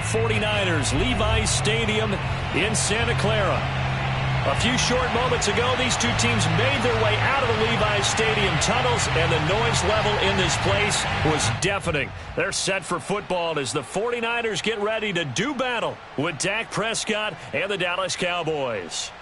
the 49ers, Levi's Stadium in Santa Clara. A few short moments ago, these two teams made their way out of the Levi's Stadium tunnels, and the noise level in this place was deafening. They're set for football as the 49ers get ready to do battle with Dak Prescott and the Dallas Cowboys.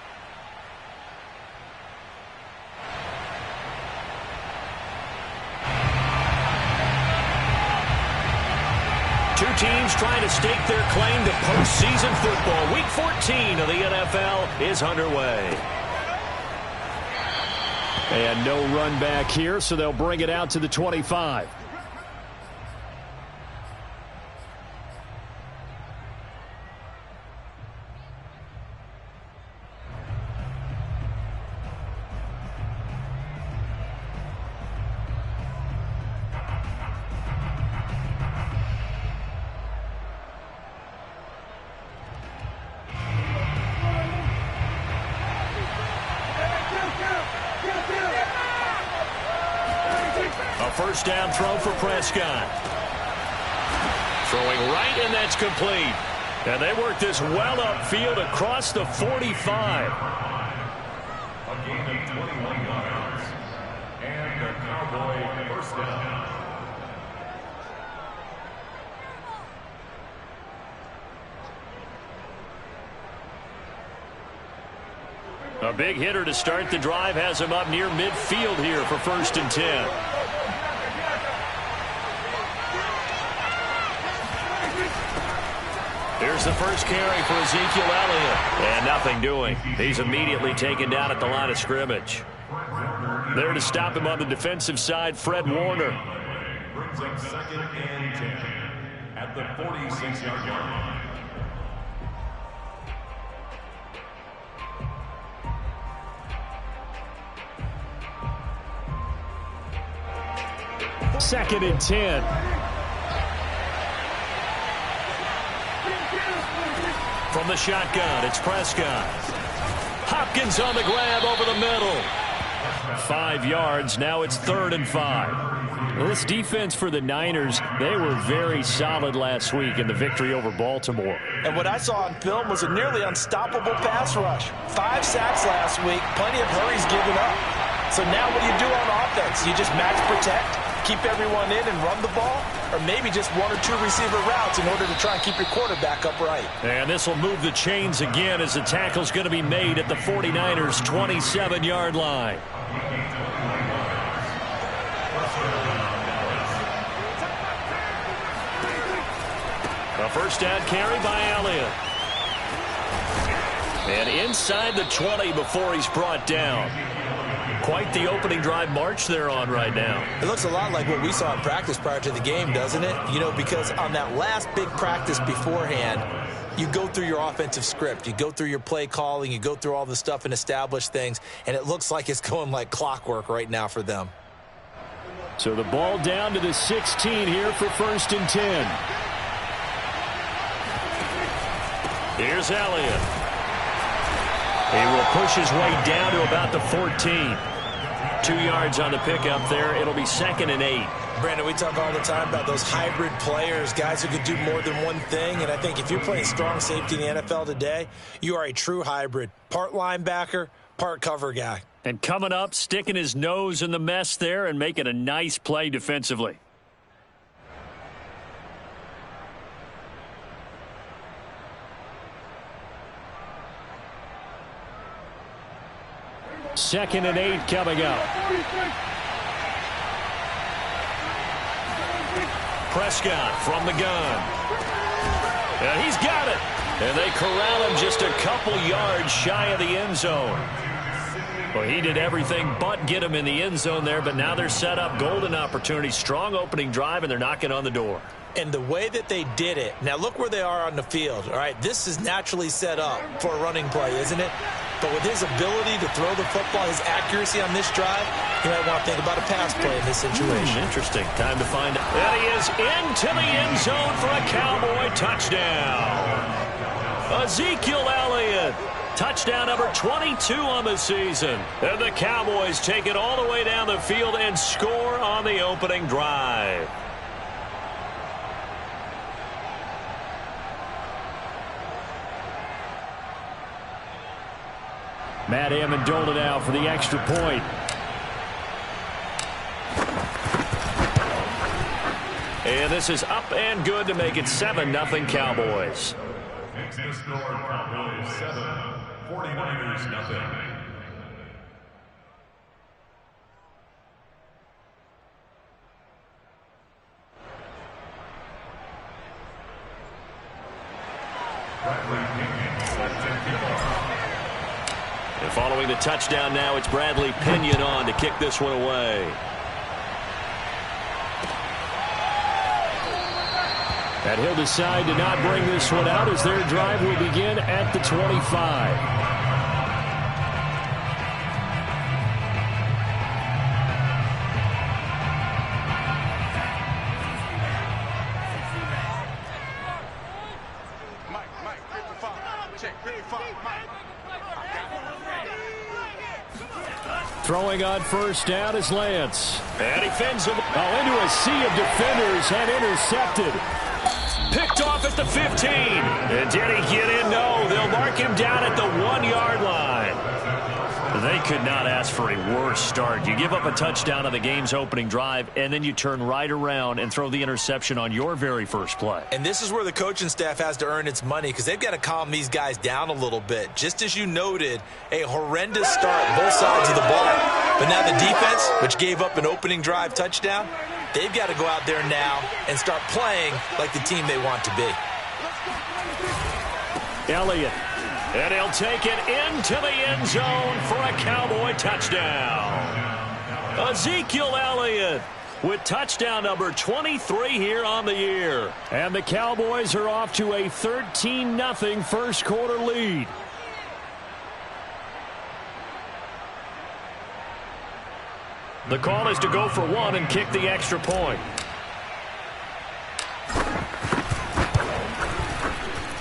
Two teams trying to stake their claim to postseason football. Week 14 of the NFL is underway. And no run back here, so they'll bring it out to the 25. First down throw for Prescott. Throwing right, and that's complete. And they work this well upfield across the 45. A gain of 21 yards. And a Cowboy first down. A big hitter to start the drive has him up near midfield here for 1st and 10. Here's the first carry for Ezekiel Elliott. And nothing doing. He's immediately taken down at the line of scrimmage. There to stop him on the defensive side, Fred Warner. Brings up 2nd and 10 at the 46-yard line. Second and 10. From the shotgun, it's Prescott. Hopkins on the grab over the middle. 5 yards, now it's 3rd and 5. Well, this defense for the Niners, they were very solid last week in the victory over Baltimore. And what I saw on film was a nearly unstoppable pass rush. 5 sacks last week, plenty of hurries given up. So now what do you do on offense? You just match protect, keep everyone in and run the ball, or maybe just 1 or 2 receiver routes in order to try and keep your quarterback upright. And this will move the chains again as the tackle's going to be made at the 49ers' 27-yard line. A first down carry by Elliott. And inside the 20 before he's brought down. Quite the opening drive march they're on right now. It looks a lot like what we saw in practice prior to the game, doesn't it? You know, because on that last big practice beforehand, you go through your offensive script. You go through your play calling. You go through all the stuff and establish things. And it looks like it's going like clockwork right now for them. So the ball down to the 16 here for 1st and 10. Here's Elliott. He will push his way down to about the 14. 2 yards on the pickup there. It'll be 2nd and 8. Brandon, we talk all the time about those hybrid players, guys who could do more than one thing. And I think if you're playing strong safety in the NFL today, you are a true hybrid. Part linebacker, part cover guy. And coming up, sticking his nose in the mess there and making a nice play defensively. Second and 8 coming up. Prescott from the gun. And he's got it. And they corral him just a couple yards shy of the end zone. Well, he did everything but get him in the end zone there, but now they're set up golden opportunity. Strong opening drive, and they're knocking on the door. And the way that they did it, now look where they are on the field. All right, this is naturally set up for a running play, isn't it? But with his ability to throw the football, his accuracy on this drive, you might want to think about a pass play in this situation. Interesting. Time to find out. And he is into the end zone for a Cowboy touchdown. Ezekiel Elliott. Touchdown number 22 on the season. And the Cowboys take it all the way down the field and score on the opening drive. Matt Amendola now for the extra point. And this is up and good to make it 7-0 Cowboys. Makes the score Cowboys 7, 49ers nothing. And following the touchdown now, it's Bradley Pinion on to kick this one away. And he'll decide to not bring this one out as their drive will begin at the 25. Throwing on first down is Lance. And he fends him into a sea of defenders and intercepted. Picked off at the 15. And did he get in? No. They'll mark him down at the 1-yard line. They could not ask for a worse start. You give up a touchdown on the game's opening drive, and then you turn right around and throw the interception on your very first play. And this is where the coaching staff has to earn its money because they've got to calm these guys down a little bit. Just as you noted, a horrendous start both sides of the ball. But now the defense, which gave up an opening drive touchdown, they've got to go out there now and start playing like the team they want to be. Elliott. And he'll take it into the end zone for a Cowboy touchdown. Ezekiel Elliott with touchdown number 23 here on the year. And the Cowboys are off to a 13-0 first quarter lead. The call is to go for one and kick the extra point.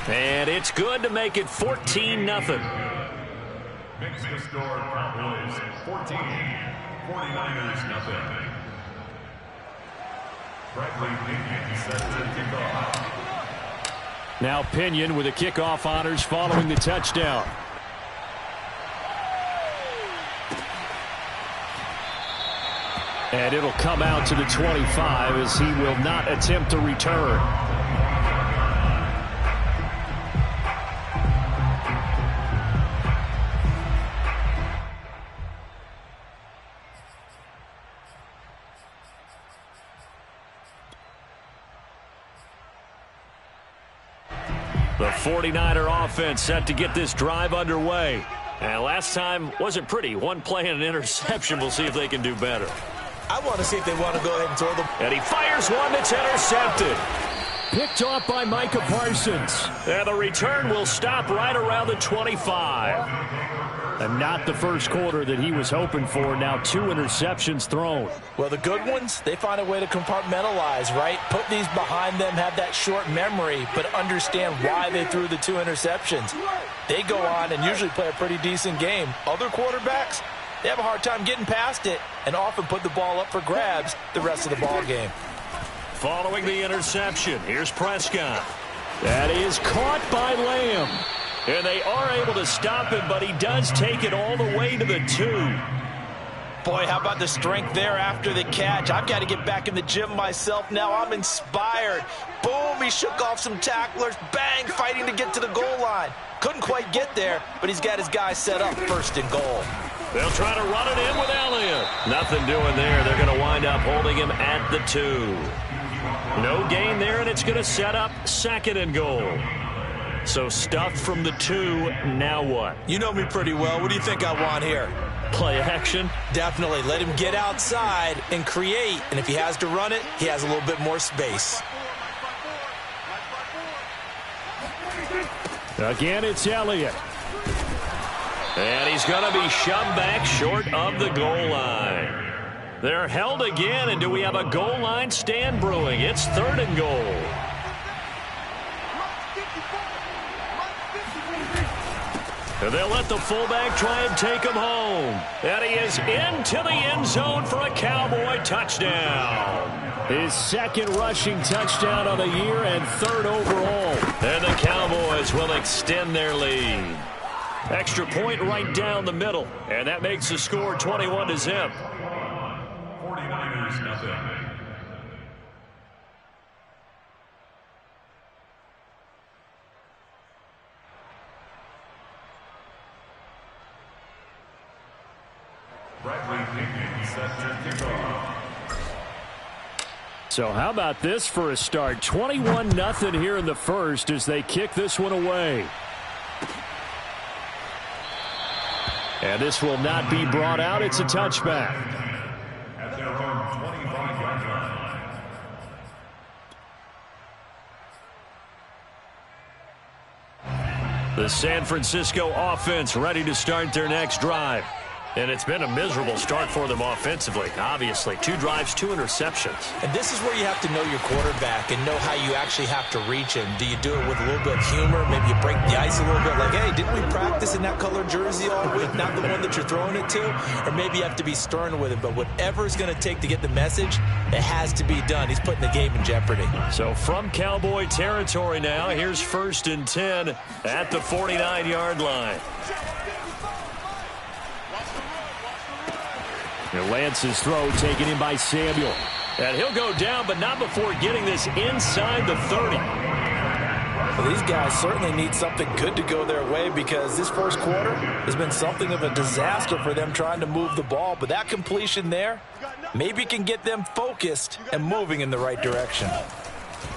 And it's good to make it 14-0. Makes the score Cowboys 14, 49ers nothing. Bradley Pinion set to kick off. Now Pinion with the kickoff honors following the touchdown. And it'll come out to the 25 as he will not attempt to return. The 49er offense set to get this drive underway. And last time wasn't pretty. One play and an interception. We'll see if they can do better. I want to see if they want to go ahead and throw the... And he fires one that's intercepted. Picked off by Micah Parsons. And the return will stop right around the 25. And not the first quarter that he was hoping for. Now 2 interceptions thrown. Well, the good ones, they find a way to compartmentalize, right? Put these behind them, have that short memory, but understand why they threw the 2 interceptions. They go on and usually play a pretty decent game. Other quarterbacks, they have a hard time getting past it and often put the ball up for grabs the rest of the ball game. Following the interception, here's Prescott. That is caught by Lamb. And they are able to stop him, but he does take it all the way to the 2. Boy, how about the strength there after the catch? I've got to get back in the gym myself now. I'm inspired. Boom, he shook off some tacklers. Bang, fighting to get to the goal line. Couldn't quite get there, but he's got his guys set up first and goal. They'll try to run it in with Elliott. Nothing doing there. They're going to wind up holding him at the 2. No gain there, and it's going to set up 2nd and goal. So stuffed from the 2, now what? You know me pretty well. What do you think I want here? Play action? Definitely. Let him get outside and create. And if he has to run it, he has a little bit more space. Again, it's Elliott. And he's going to be shoved back short of the goal line. They're held again, and do we have a goal line stand brewing? It's 3rd and goal. And they'll let the fullback try and take him home. And he is into the end zone for a Cowboy touchdown. His 2nd rushing touchdown of the year and 3rd overall. And the Cowboys will extend their lead. Extra point right down the middle. And that makes the score 21-0. 49ers nothing. Bradley Pinion set to kick off. So how about this for a start? 21-0 here in the first as they kick this one away. And this will not be brought out. It's a touchback. At their own 25-yard line. The San Francisco offense ready to start their next drive. And it's been a miserable start for them offensively, obviously. 2 drives, 2 interceptions. And this is where you have to know your quarterback and know how you actually have to reach him. Do you do it with a little bit of humor? Maybe you break the ice a little bit like, hey, didn't we practice in that color jersey all week? Not the one that you're throwing it to? Or maybe you have to be stern with him. But whatever it's going to take to get the message, it has to be done. He's putting the game in jeopardy. So from Cowboy territory now, here's 1st and 10 at the 49-yard line. And Lance's throw taken in by Samuel. And he'll go down, but not before getting this inside the 30. Well, these guys certainly need something good to go their way because this first quarter has been something of a disaster for them trying to move the ball. But that completion there maybe can get them focused and moving in the right direction.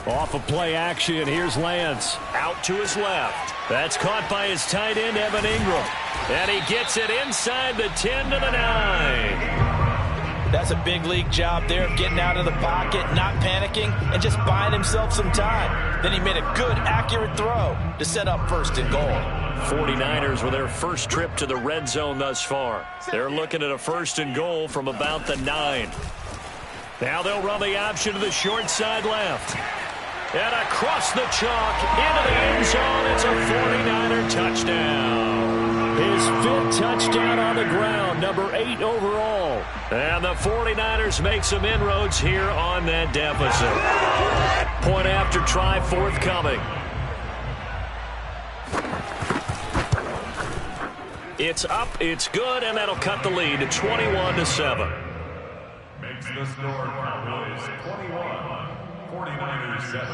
Off of play action, here's Lance. Out to his left. That's caught by his tight end, Evan Ingram. And he gets it inside the 10 to the 9. That's a big league job there of getting out of the pocket, not panicking, and just buying himself some time. Then he made a good, accurate throw to set up 1st and goal. 49ers with their first trip to the red zone thus far. They're looking at a 1st and goal from about the 9. Now they'll run the option to the short side left. And across the chalk into the end zone. It's a 49er touchdown. His 5th touchdown on the ground, number 8 overall. And the 49ers make some inroads here on that deficit. Point after try forthcoming. It's up, it's good, and that'll cut the lead to 21-7. Makes the score Cowboys 21, 49ers 7.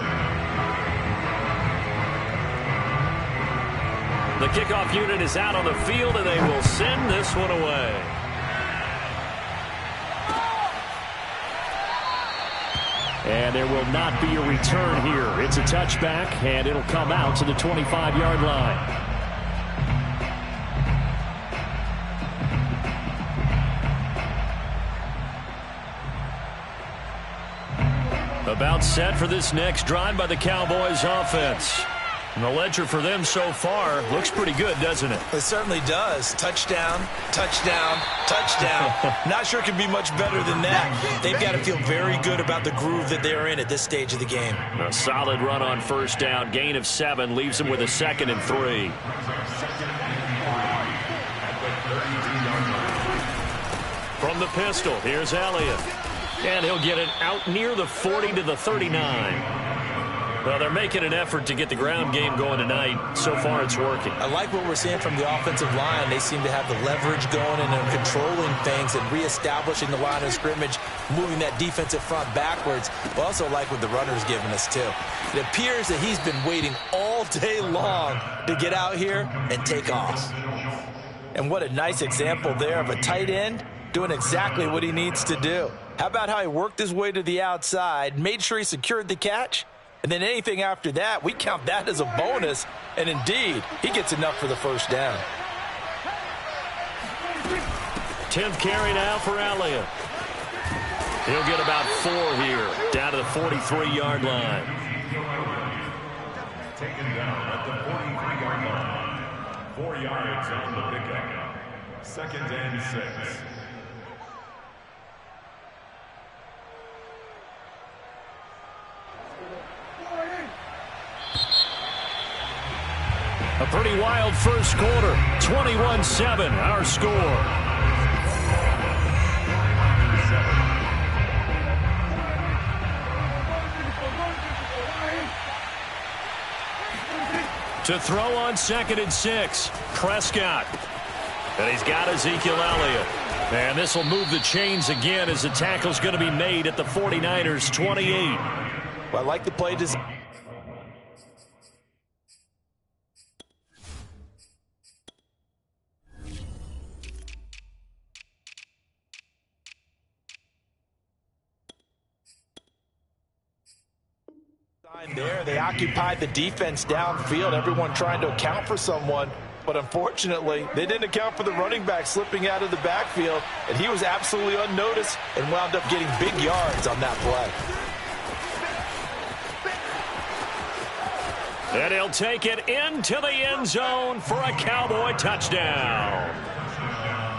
The kickoff unit is out on the field, and they will send this one away. And there will not be a return here. It's a touchback, and it'll come out to the 25-yard line. About set for this next drive by the Cowboys offense. And the ledger for them so far looks pretty good, doesn't it? It certainly does. Touchdown, touchdown, touchdown. Not sure it can be much better than that. They've got to feel very good about the groove that they're in at this stage of the game. A solid run on 1st down. Gain of 7 leaves them with a 2nd and 3. From the pistol, here's Elliott. And he'll get it out near the 40 to the 39. Well, they're making an effort to get the ground game going tonight. So far, it's working. I like what we're seeing from the offensive line. They seem to have the leverage going and they're controlling things and reestablishing the line of scrimmage, moving that defensive front backwards. But also like what the runner's giving us, too. It appears that he's been waiting all day long to get out here and take off. And what a nice example there of a tight end doing exactly what he needs to do. How about how he worked his way to the outside, made sure he secured the catch, and then anything after that, we count that as a bonus. And indeed, he gets enough for the 1st down. 10th carry now for Elliott. He'll get about 4 here, down to the 43-yard line. Taken down at the 43-yard line. 4 yards on the pickup. 2nd and 6. A pretty wild first quarter. 21-7, our score. To throw on 2nd and 6. Prescott. And he's got Ezekiel Elliott. And this will move the chains again as the tackle's going to be made at the 49ers 28. Well, I like the play design. There, they occupied the defense downfield, everyone trying to account for someone, but unfortunately, they didn't account for the running back slipping out of the backfield, and he was absolutely unnoticed and wound up getting big yards on that play. And he'll take it into the end zone for a Cowboy touchdown.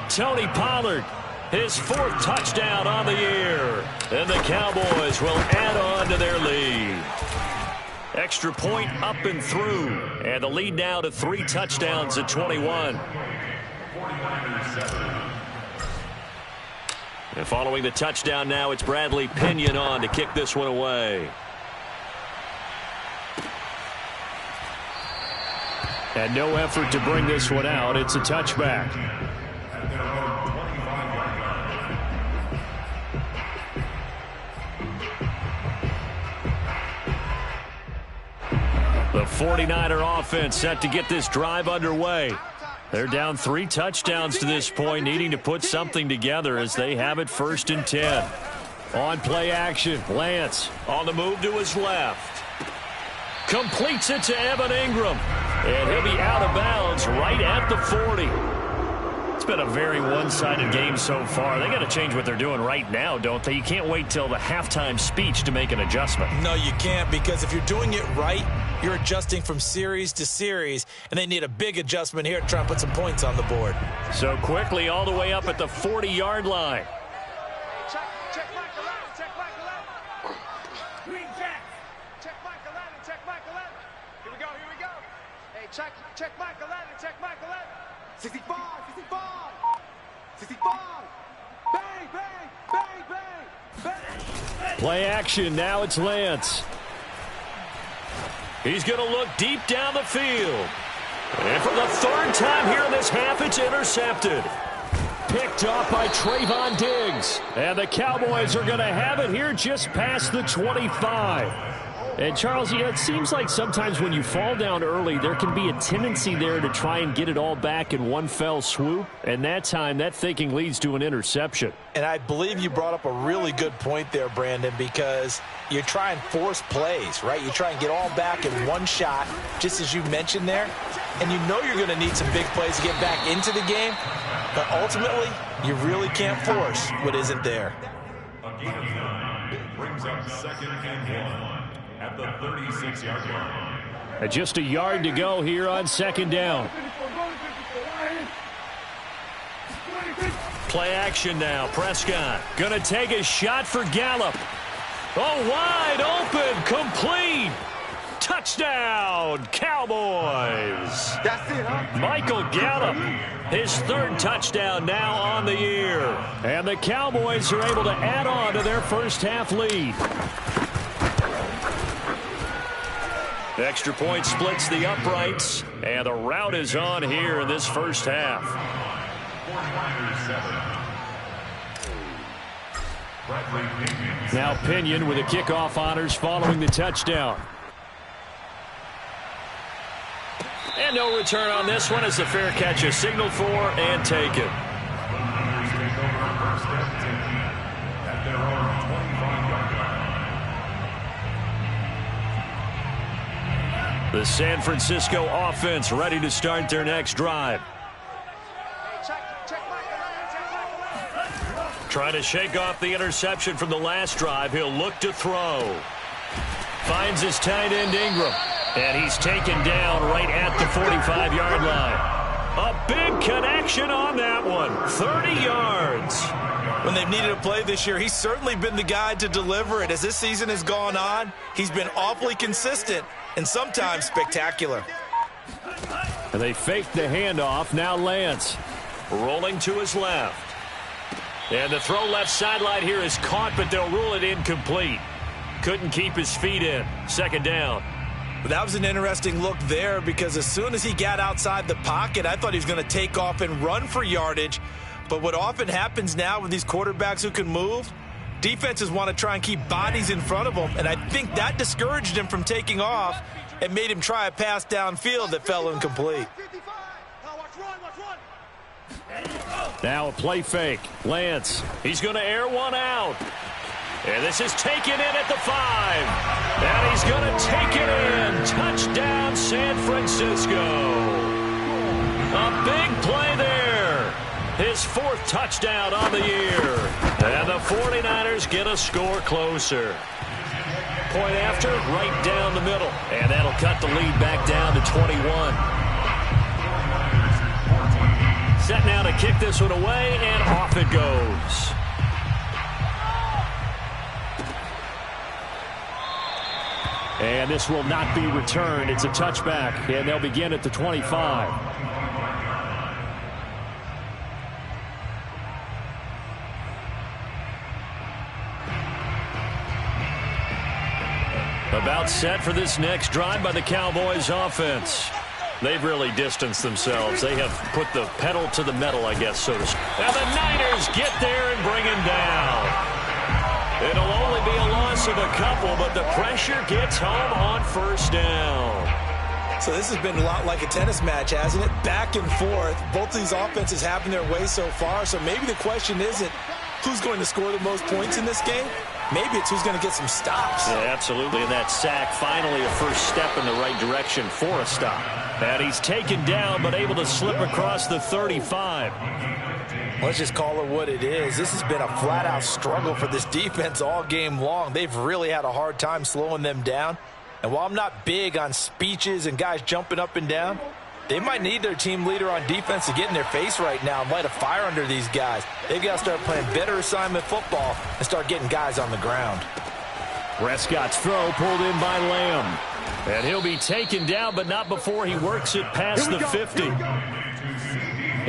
Tony Pollard, his 4th touchdown on the year, and the Cowboys will add on to their lead. Extra point up and through, and the lead now to 3 touchdowns at 21. And following the touchdown now, it's Bradley Pinion on to kick this one away. And no effort to bring this one out. It's a touchback. The 49er offense set to get this drive underway. They're down 3 touchdowns to this point, needing to put something together as they have it 1st and 10. On play action, Lance on the move to his left. Completes it to Evan Ingram. And he'll be out of bounds right at the 40. It's been a very one-sided game so far. They got to change what they're doing right now, don't they? You can't wait till the halftime speech to make an adjustment. No, you can't, because if you're doing it right, you're adjusting from series to series, and they need a big adjustment here to try and put some points on the board. So quickly all the way up at the 40-yard line. Check Mike 11, check Mike 11. Green Jack. Check Mike 11, check Mike 11. Here we go. Hey, check Mike 11, check Mike 11. 65. 65. Bang, bang, bang, bang, bang. Play action, now it's Lance. He's going to look deep down the field. And for the 3rd time here in this half, it's intercepted. Picked off by Trayvon Diggs. And the Cowboys are going to have it here just past the 25. And, Charles, it seems like sometimes when you fall down early, there can be a tendency there to try and get it all back in one fell swoop. And that time, that thinking leads to an interception. And I believe you brought up a really good point there, Brandon, because you try and force plays, right? You try and get all back in one shot, just as you mentioned there. And you know you're going to need some big plays to get back into the game. But ultimately, you really can't force what isn't there. A gain of 9 brings up 2nd and 1 at the 36-yard line. And just a yard to go here on 2nd down. Play action now. Prescott going to take a shot for Gallup. Oh, wide open, complete. Touchdown, Cowboys. That's it, huh? Michael Gallup, his 3rd touchdown now on the year. And the Cowboys are able to add on to their first half lead. The extra point splits the uprights, and the rout is on here in this first half. Now Pinion with the kickoff honors following the touchdown. And no return on this one as the fair catch is signaled for and taken. The San Francisco offense ready to start their next drive. Trying to shake off the interception from the last drive. He'll look to throw. Finds his tight end Ingram. And he's taken down right at the 45-yard line. A big connection on that one. 30 yards. When they've needed a play this year, he's certainly been the guy to deliver it. As this season has gone on, he's been awfully consistent and sometimes spectacular. And they faked the handoff. Now Lance rolling to his left. And the throw left sideline here is caught, but they'll rule it incomplete. Couldn't keep his feet in. 2nd down. But that was an interesting look there because as soon as he got outside the pocket, I thought he was going to take off and run for yardage. But what often happens now with these quarterbacks who can move, defenses want to try and keep bodies in front of them, and I think that discouraged him from taking off and made him try a pass downfield that fell incomplete. Now a play fake. Lance, he's going to air one out. And this is taken in at the 5. And he's going to take it in. Touchdown, San Francisco. A big play there. His 4th touchdown on the year. And the 49ers get a score closer. Point after, right down the middle. And that'll cut the lead back down to 21. Set now to kick this one away, and off it goes. And this will not be returned. It's a touchback, and they'll begin at the 25. About set for this next drive by the Cowboys offense. They've really distanced themselves. They have put the pedal to the metal, I guess, so to speak. And the Niners get there and bring him down. It'll only be a loss of a couple, but the pressure gets home on first down. So this has been a lot like a tennis match, hasn't it? Back and forth. Both of these offenses having their way so far. So maybe the question isn't who's going to score the most points in this game. Maybe it's who's going to get some stops. Yeah, absolutely. And that sack, finally a first step in the right direction for a stop. And he's taken down, but able to slip across the 35. Let's just call it what it is. This has been a flat-out struggle for this defense all game long. They've really had a hard time slowing them down. And while I'm not big on speeches and guys jumping up and down, they might need their team leader on defense to get in their face right now and light a fire under these guys. They've got to start playing better assignment football and start getting guys on the ground. Prescott's throw pulled in by Lamb. And he'll be taken down, but not before he works it past the 50.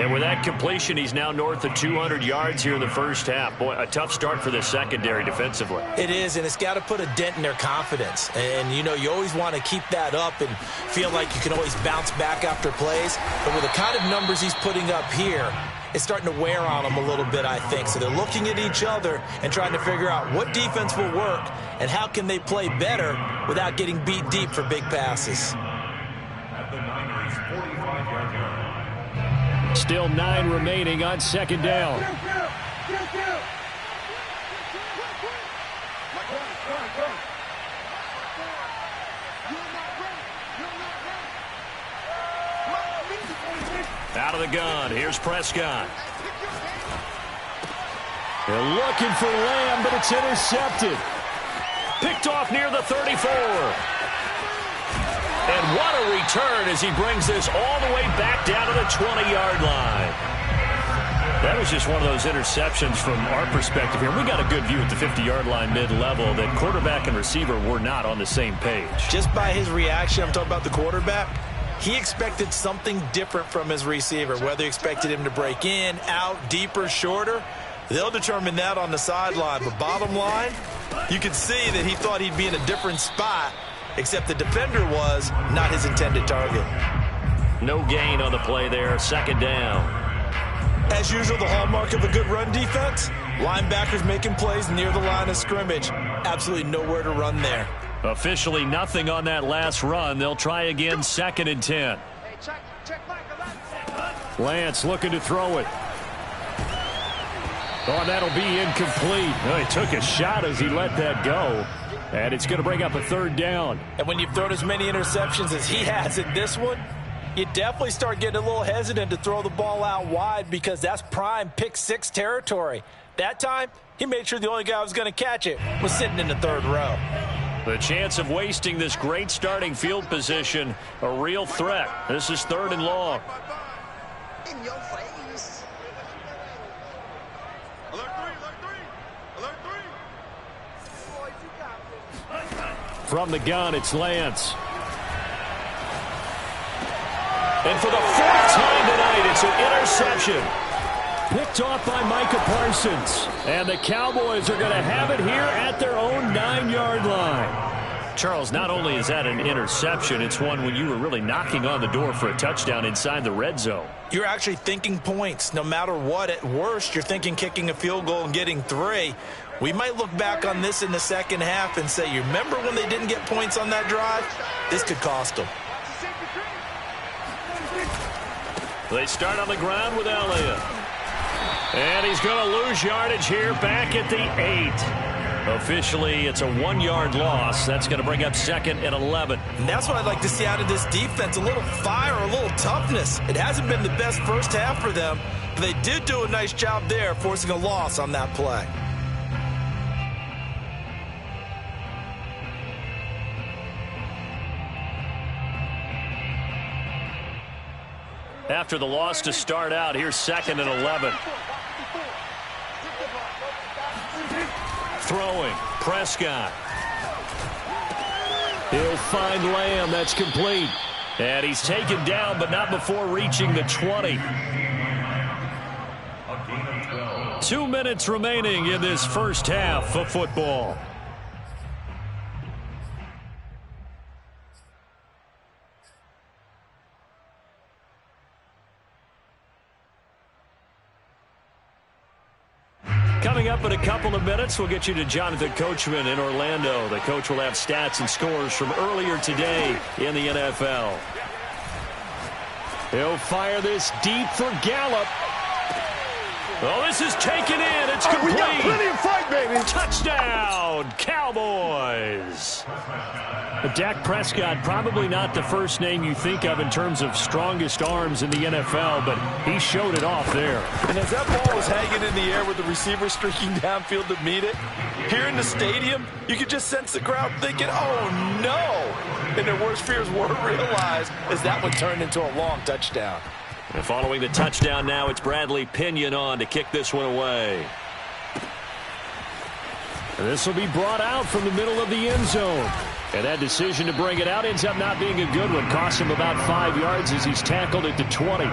And with that completion, he's now north of 200 yards here in the first half. Boy, a tough start for the secondary defensively. It is, and it's got to put a dent in their confidence. And, you know, you always want to keep that up and feel like you can always bounce back after plays. But with the kind of numbers he's putting up here, it's starting to wear on them a little bit, I think. So they're looking at each other and trying to figure out what defense will work and how can they play better without getting beat deep for big passes. At the Niners' 45-yard line. Still 9 remaining on second down. Out of the gun, here's Prescott. They're looking for Lamb, but it's intercepted. Picked off near the 34. And what a return as he brings this all the way back down to the 20-yard line. That was just one of those interceptions from our perspective here. We got a good view at the 50-yard line mid-level that quarterback and receiver were not on the same page. Just by his reaction, I'm talking about the quarterback, he expected something different from his receiver, whether he expected him to break in, out, deeper, shorter. They'll determine that on the sideline. But bottom line, you can see that he thought he'd be in a different spot, except the defender was not his intended target. No gain on the play there, second down. As usual, the hallmark of a good run defense, linebackers making plays near the line of scrimmage. Absolutely nowhere to run there. Officially nothing on that last run. They'll try again, second and 10. Lance looking to throw it. Oh, that'll be incomplete. Oh, he took a shot as he let that go. And it's going to bring up a third down. And when you've thrown as many interceptions as he has in this one, you definitely start getting a little hesitant to throw the ball out wide because that's prime pick six territory. That time, he made sure the only guy who was going to catch it was sitting in the third row. The chance of wasting this great starting field position, a real threat. This is third and long. In your face. Alert three. Alert three. Boys, you got this. From the gun, it's Lance. And for the fourth time tonight, it's an interception. Picked off by Micah Parsons. And the Cowboys are going to have it here at their own 9-yard line. Charles, not only is that an interception, it's one when you were really knocking on the door for a touchdown inside the red zone. You're actually thinking points. No matter what, at worst, you're thinking kicking a field goal and getting 3. We might look back on this in the second half and say, you remember when they didn't get points on that drive? This could cost them. They start on the ground with Elliott. And he's going to lose yardage here back at the 8. Officially, it's a 1-yard loss. That's going to bring up 2nd and 11. And that's what I'd like to see out of this defense, a little fire, a little toughness. It hasn't been the best first half for them, but they did do a nice job there, forcing a loss on that play. After the loss to start out, here's 2nd and 11. Throwing, Prescott. He'll find Lamb. That's complete. And he's taken down, but not before reaching the 20. 2 minutes remaining in this first half of football. Coming up in a couple of minutes, we'll get you to Jonathan Coachman in Orlando. The coach will have stats and scores from earlier today in the NFL. He'll fire this deep for Gallup. Oh, this is taken in. It's complete. We got plenty of fight, baby. Touchdown, Cowboys. Dak Prescott, probably not the first name you think of in terms of strongest arms in the NFL, but he showed it off there. And as that ball was hanging in the air with the receiver streaking downfield to meet it, here in the stadium, you could just sense the crowd thinking, oh, no. And their worst fears were realized as that one turned into a long touchdown. And following the touchdown now, it's Bradley Pinion on to kick this one away. And this will be brought out from the middle of the end zone. And that decision to bring it out ends up not being a good one. Costs him about 5 yards as he's tackled at the 20.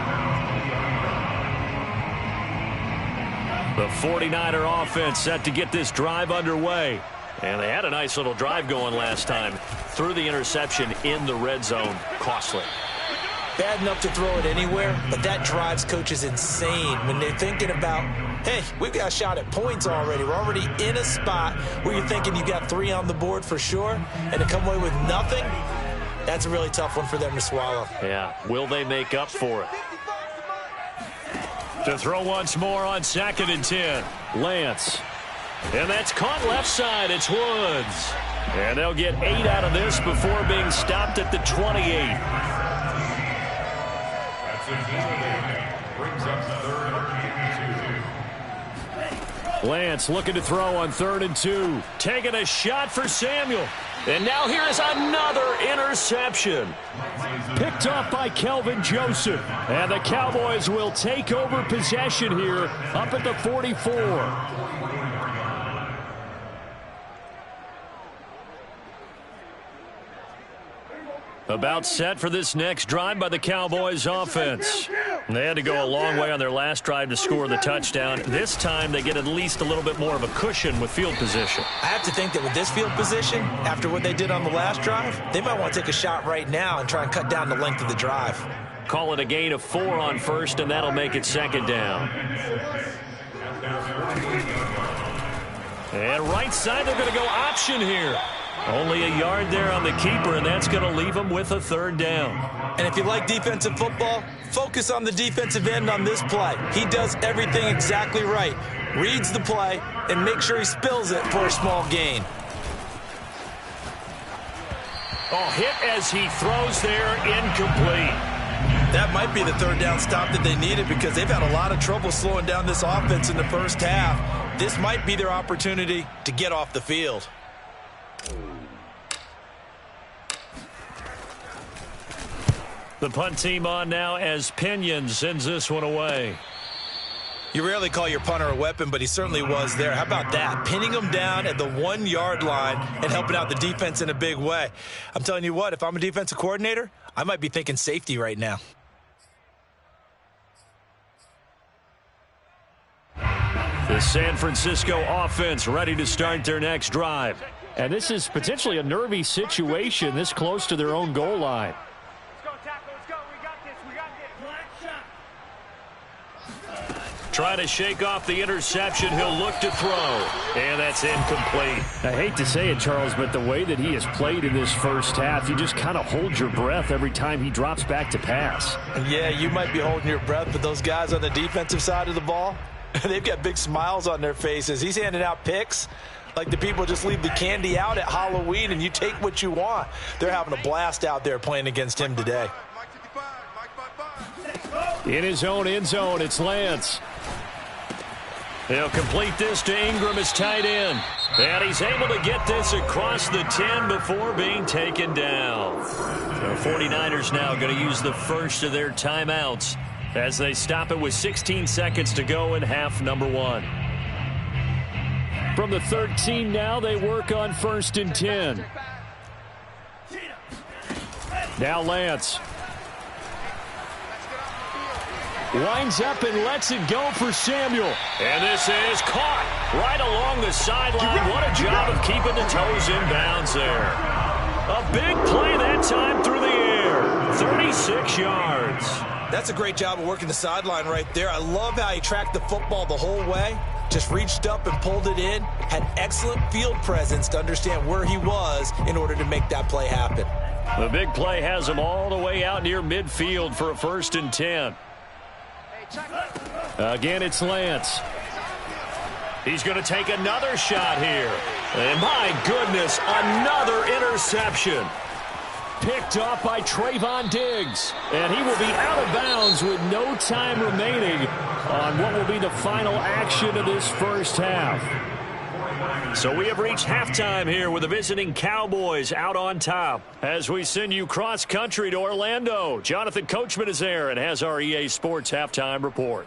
The 49er offense set to get this drive underway. And they had a nice little drive going last time. Threw the interception in the red zone. Costly. Bad enough to throw it anywhere, but that drives coaches insane when they're thinking about, hey, we've got a shot at points already. We're already in a spot where you're thinking you got 3 on the board for sure, and to come away with nothing, that's a really tough one for them to swallow. Yeah, will they make up for it? To throw once more on 2nd and 10. Lance. And that's caught left side. It's Woods. And they'll get 8 out of this before being stopped at the 28. Brings up 3rd and 2. Lance looking to throw on 3rd and 2. Taking a shot for Samuel. And now here's another interception. Picked off by Kelvin Joseph. And the Cowboys will take over possession here up at the 44. About set for this next drive by the Cowboys offense. They had to go a long way on their last drive to score the touchdown. This time they get at least a little bit more of a cushion with field position. I have to think that with this field position, after what they did on the last drive, they might want to take a shot right now and try and cut down the length of the drive. Call it a gain of 4 on 1st, and that'll make it 2nd down. And right side, they're going to go option here. Only a yard there on the keeper, and that's going to leave them with a 3rd down. And if you like defensive football, focus on the defensive end on this play. He does everything exactly right. Reads the play and make sure he spills it for a small gain. Oh, hit as he throws there, incomplete. That might be the 3rd down stop that they needed because they've had a lot of trouble slowing down this offense in the first half. This might be their opportunity to get off the field. The punt team on now as Pinion sends this one away. You rarely call your punter a weapon, but he certainly was there. How about that? Pinning him down at the 1-yard line and helping out the defense in a big way. I'm telling you what, if I'm a defensive coordinator, I might be thinking safety right now. The San Francisco offense ready to start their next drive. And this is potentially a nervy situation this close to their own goal line. Let's go, tackle. Let's go. We got this. We got this. Black shot. Trying to shake off the interception. He'll look to throw. And that's incomplete. I hate to say it, Charles, but the way that he has played in this first half, you just kind of hold your breath every time he drops back to pass. Yeah, you might be holding your breath, but those guys on the defensive side of the ball, they've got big smiles on their faces. He's handing out picks like the people just leave the candy out at Halloween and you take what you want. They're having a blast out there playing against him today. In his own end zone, it's Lance. He'll complete this to Ingram, his tight end. And he's able to get this across the 10 before being taken down. The 49ers now going to use the first of their timeouts as they stop it with 16 seconds to go in half number 1. From the 13 now, they work on 1st and 10. Now Lance. Winds up and lets it go for Samuel. And this is caught right along the sideline. What a job of keeping the toes in bounds there. A big play that time through the air. 36 yards. That's a great job of working the sideline right there. I love how he tracked the football the whole way. Just reached up and pulled it in. Had excellent field presence to understand where he was in order to make that play happen. The big play has him all the way out near midfield for a 1st and 10. Again, it's Lance. He's going to take another shot here. And my goodness, another interception. Picked off by Trayvon Diggs. And he will be out of bounds with no time remaining on what will be the final action of this first half. So we have reached halftime here with the visiting Cowboys out on top. As we send you cross-country to Orlando, Jonathan Coachman is there and has our EA Sports halftime report.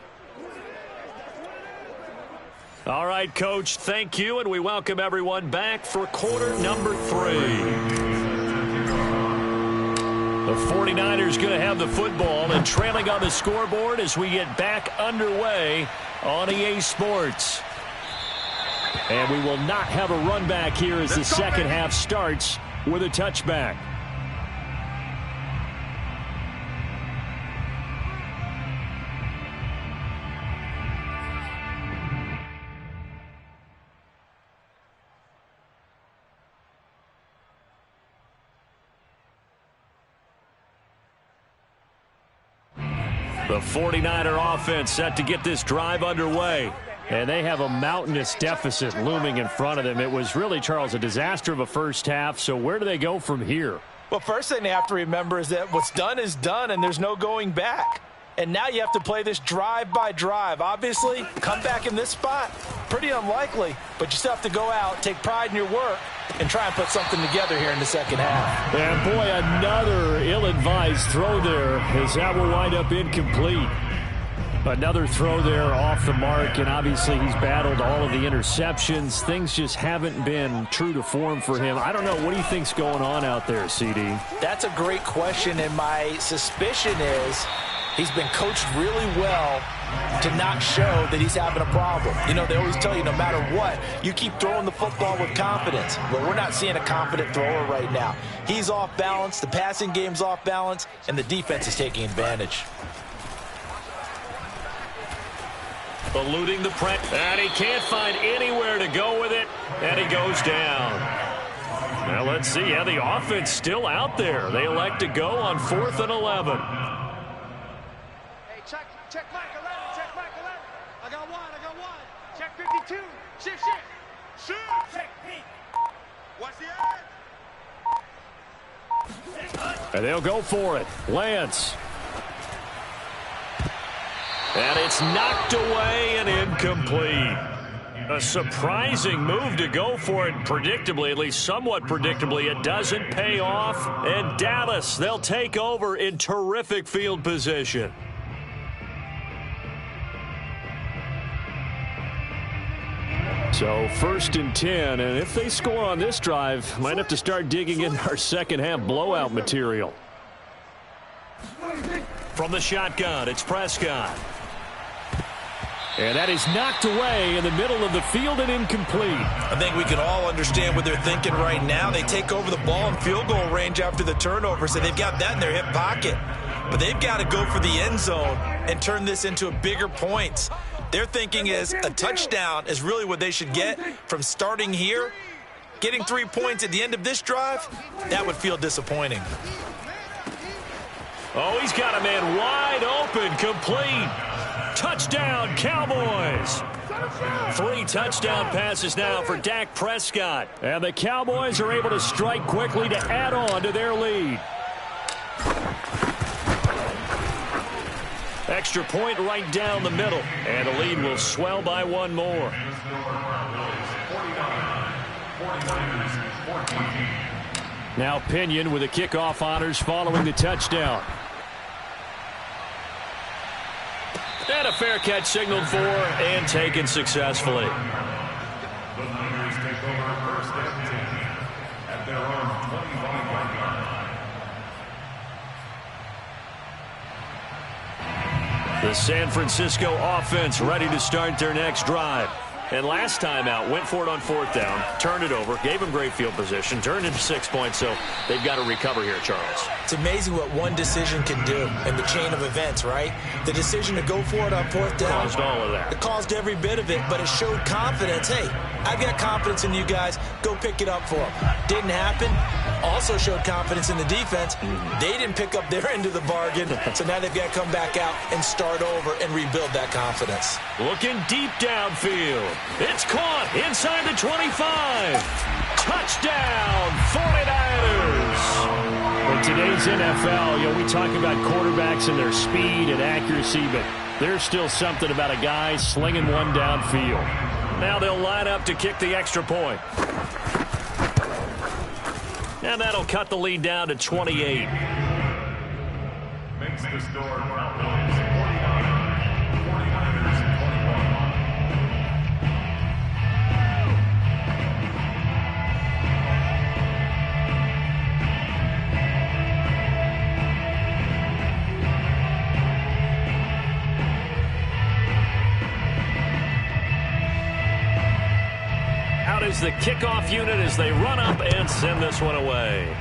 All right, Coach, thank you, and we welcome everyone back for quarter number 3. The 49ers going to have the football and trailing on the scoreboard as we get back underway on EA Sports. And we will not have a run back here as the second half starts with a touchback. The 49er offense set to get this drive underway. And they have a mountainous deficit looming in front of them. It was really, Charles, a disaster of a first half. So where do they go from here? Well, first thing they have to remember is that what's done is done, and there's no going back. And now you have to play this drive by drive. Obviously, come back in this spot, pretty unlikely. But you still have to go out, take pride in your work, and try and put something together here in the second half. And, boy, another ill-advised throw there as that will wind up incomplete. Another throw there off the mark, and obviously he's battled all of the interceptions. Things just haven't been true to form for him. I don't know. What do you think's going on out there, CD? That's a great question, and my suspicion is he's been coached really well to not show that he's having a problem. You know, they always tell you no matter what, you keep throwing the football with confidence. Well, we're not seeing a confident thrower right now. He's off balance, the passing game's off balance, and the defense is taking advantage. Eluding the press, and he can't find anywhere to go with it, and he goes down. Now let's see, yeah, the offense still out there. They elect to go on 4th and 11. Hey, check Mike 11, check Mike 11. I got one. Check 52, shoot. Check Pete. Watch the edge. And they'll go for it. Lance. And it's knocked away and incomplete. A surprising move to go for it predictably, at least somewhat predictably. It doesn't pay off. And Dallas, they'll take over in terrific field position. So 1st and 10, and if they score on this drive, might have to start digging in our second half blowout material. From the shotgun, it's Prescott. And that is knocked away in the middle of the field and incomplete. I think we can all understand what they're thinking right now. They take over the ball in field goal range after the turnover, so they've got that in their hip pocket. But they've got to go for the end zone and turn this into a bigger points. Their thinking is a touchdown is really what they should get from starting here. Getting 3 points at the end of this drive, that would feel disappointing. Oh, he's got a man wide open, complete. Touchdown, Cowboys. 3 touchdown passes now for Dak Prescott. And the Cowboys are able to strike quickly to add on to their lead. Extra point right down the middle. And the lead will swell by 1 more. Now Pinion with the kickoff honors following the touchdown. And a fair catch signaled for and taken successfully. The Niners take over first and 10 at their own 25-yard line. The San Francisco offense ready to start their next drive. And last time out, went for it on 4th down, turned it over, gave them great field position, turned into 6 points, so they've got to recover here, Charles. It's amazing what one decision can do in the chain of events, right? The decision to go for it on 4th down. Caused all of that. It caused every bit of it, but it showed confidence. Hey, I've got confidence in you guys. Go pick it up for them. Didn't happen. Also showed confidence in the defense. They didn't pick up their end of the bargain, so now they've got to come back out and start over and rebuild that confidence. Looking deep downfield. It's caught inside the 25. Touchdown, 49ers. In today's NFL, we talk about quarterbacks and their speed and accuracy, but there's still something about a guy slinging one downfield. Now they'll line up to kick the extra point. And that'll cut the lead down to 28. Makes the score Cowboys 49, 49ers 21. Out is the kickoff unit as they run up and send this one away.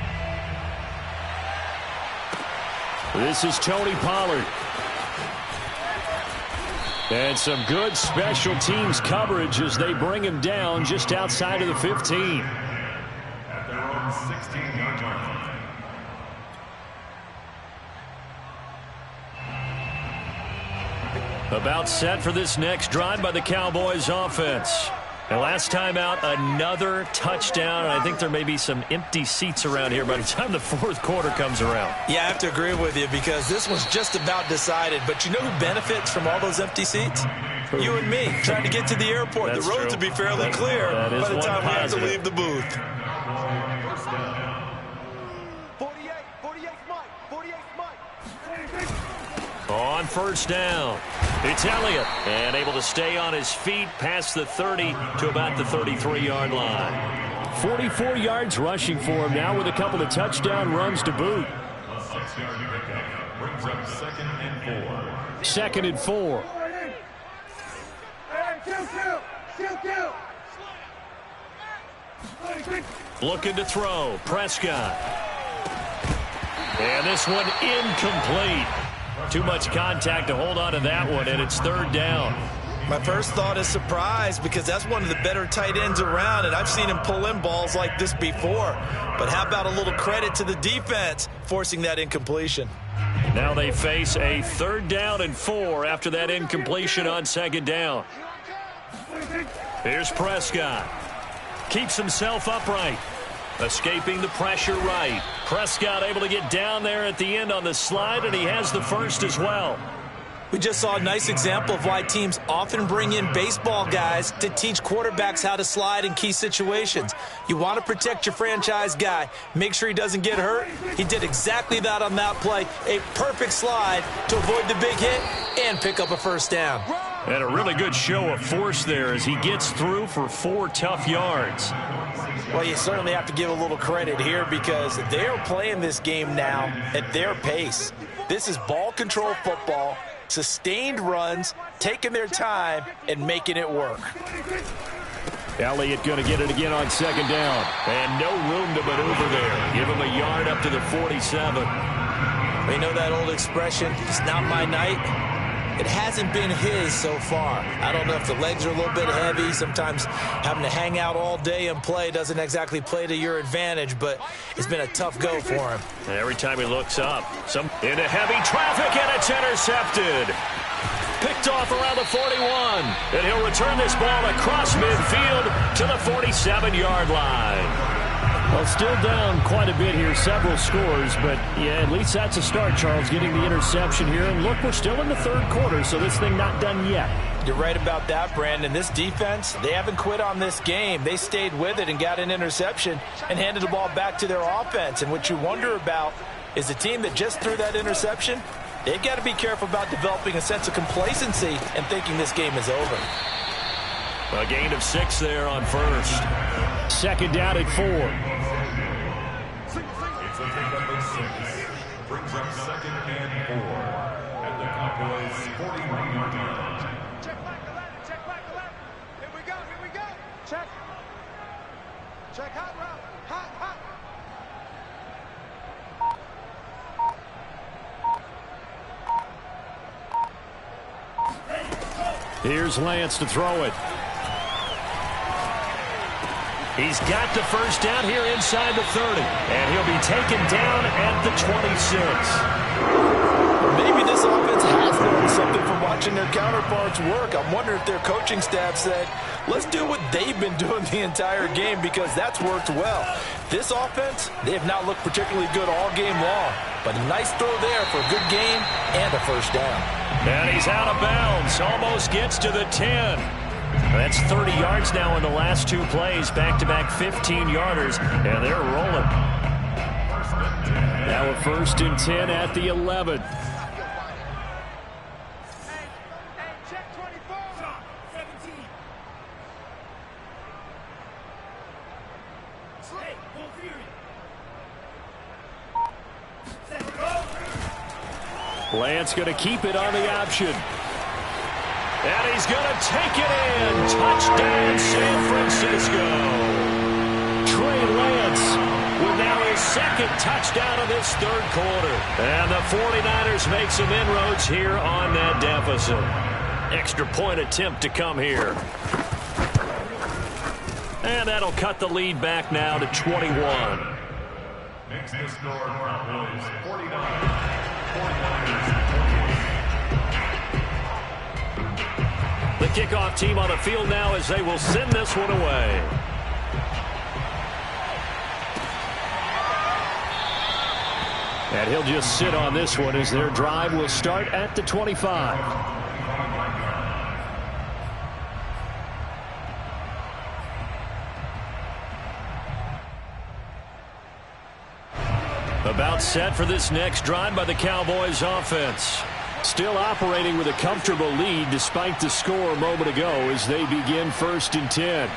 This is Tony Pollard. And some good special teams coverage as they bring him down just outside of the 15. At their own 16-yard line. About set for this next drive by the Cowboys offense. And last time out, another touchdown. And I think there may be some empty seats around here by the time the 4th quarter comes around. Yeah, I have to agree with you because this one's just about decided. But you know who benefits from all those empty seats? You and me, trying to get to the airport. That's the roads will be fairly clear by the time we have to leave the booth. 48 Mike. On 1st down, it's Elliott. And able to stay on his feet past the 30 to about the 33-yard line. 44 yards rushing for him now with a couple of touchdown runs to boot. A 6-yard pickup brings up 2nd and 4. 2nd and 4. Looking to throw. Prescott. And this one incomplete. Too much contact to hold on to that one, and it's 3rd down. My first thought is surprise because that's one of the better tight ends around, and I've seen him pull in balls like this before. But how about a little credit to the defense forcing that incompletion? Now they face a 3rd down and 4 after that incompletion on 2nd down. Here's Prescott. Keeps himself upright. Escaping the pressure right. Prescott able to get down there at the end on the slide, and he has the first as well. We just saw a nice example of why teams often bring in baseball guys to teach quarterbacks how to slide in key situations. You want to protect your franchise guy. Make sure he doesn't get hurt. He did exactly that on that play. A perfect slide to avoid the big hit and pick up a 1st down. And a really good show of force there as he gets through for 4 tough yards. Well, you certainly have to give a little credit here because they're playing this game now at their pace. This is ball control football. Sustained runs, taking their time, and making it work. Elliott going to get it again on second down. And no room to maneuver there. Give him a yard up to the 47. You know that old expression, it's not my night? It hasn't been his so far. I don't know if the legs are a little bit heavy. Sometimes having to hang out all day and play doesn't exactly play to your advantage, but it's been a tough go for him. Every time he looks up, into heavy traffic, and it's intercepted. Picked off around the 41. And he'll return this ball across midfield to the 47-yard line. Well, still down quite a bit here, several scores, but yeah, at least that's a start, Charles, getting the interception here. And look, we're still in the third quarter, so this thing not done yet. You're right about that, Brandon. This defense, they haven't quit on this game. They stayed with it and got an interception and handed the ball back to their offense. And what you wonder about is the team that just threw that interception, they've got to be careful about developing a sense of complacency and thinking this game is over. A gain of 6 there on first. Second down at 4. It's a pickup of 6. Brings up second and 4 at the Cowboys' 41-yard line. Check back 11, check back 11. Here we go, here we go. Check. Check hot route. Hot, hot. Here's Lance to throw it. He's got the first down here inside the 30. And he'll be taken down at the 26. Maybe this offense has learned something from watching their counterparts work. I'm wondering if their coaching staff said, let's do what they've been doing the entire game, because that's worked well. This offense, they have not looked particularly good all game long. But a nice throw there for a good game and a first down. And he's out of bounds. Almost gets to the 10. That's 30 yards now in the last 2 plays. Back-to-back 15-yarders, and they're rolling. Now a first and 10 at the 11. Hey, check 24. 17. Hey, go Fury. Lance going to keep it on the option. And he's going to take it in. Touchdown, San Francisco. Trey Lance with now his second touchdown of this third quarter. And the 49ers make some inroads here on that deficit. Extra point attempt to come here. And that'll cut the lead back now to 21. Next to score, Cowboys 49. 49ers 28. The kickoff team on the field now as they will send this one away. And he'll just sit on this one as their drive will start at the 25. About set for this next drive by the Cowboys offense. Still operating with a comfortable lead despite the score a moment ago as they begin first and 10.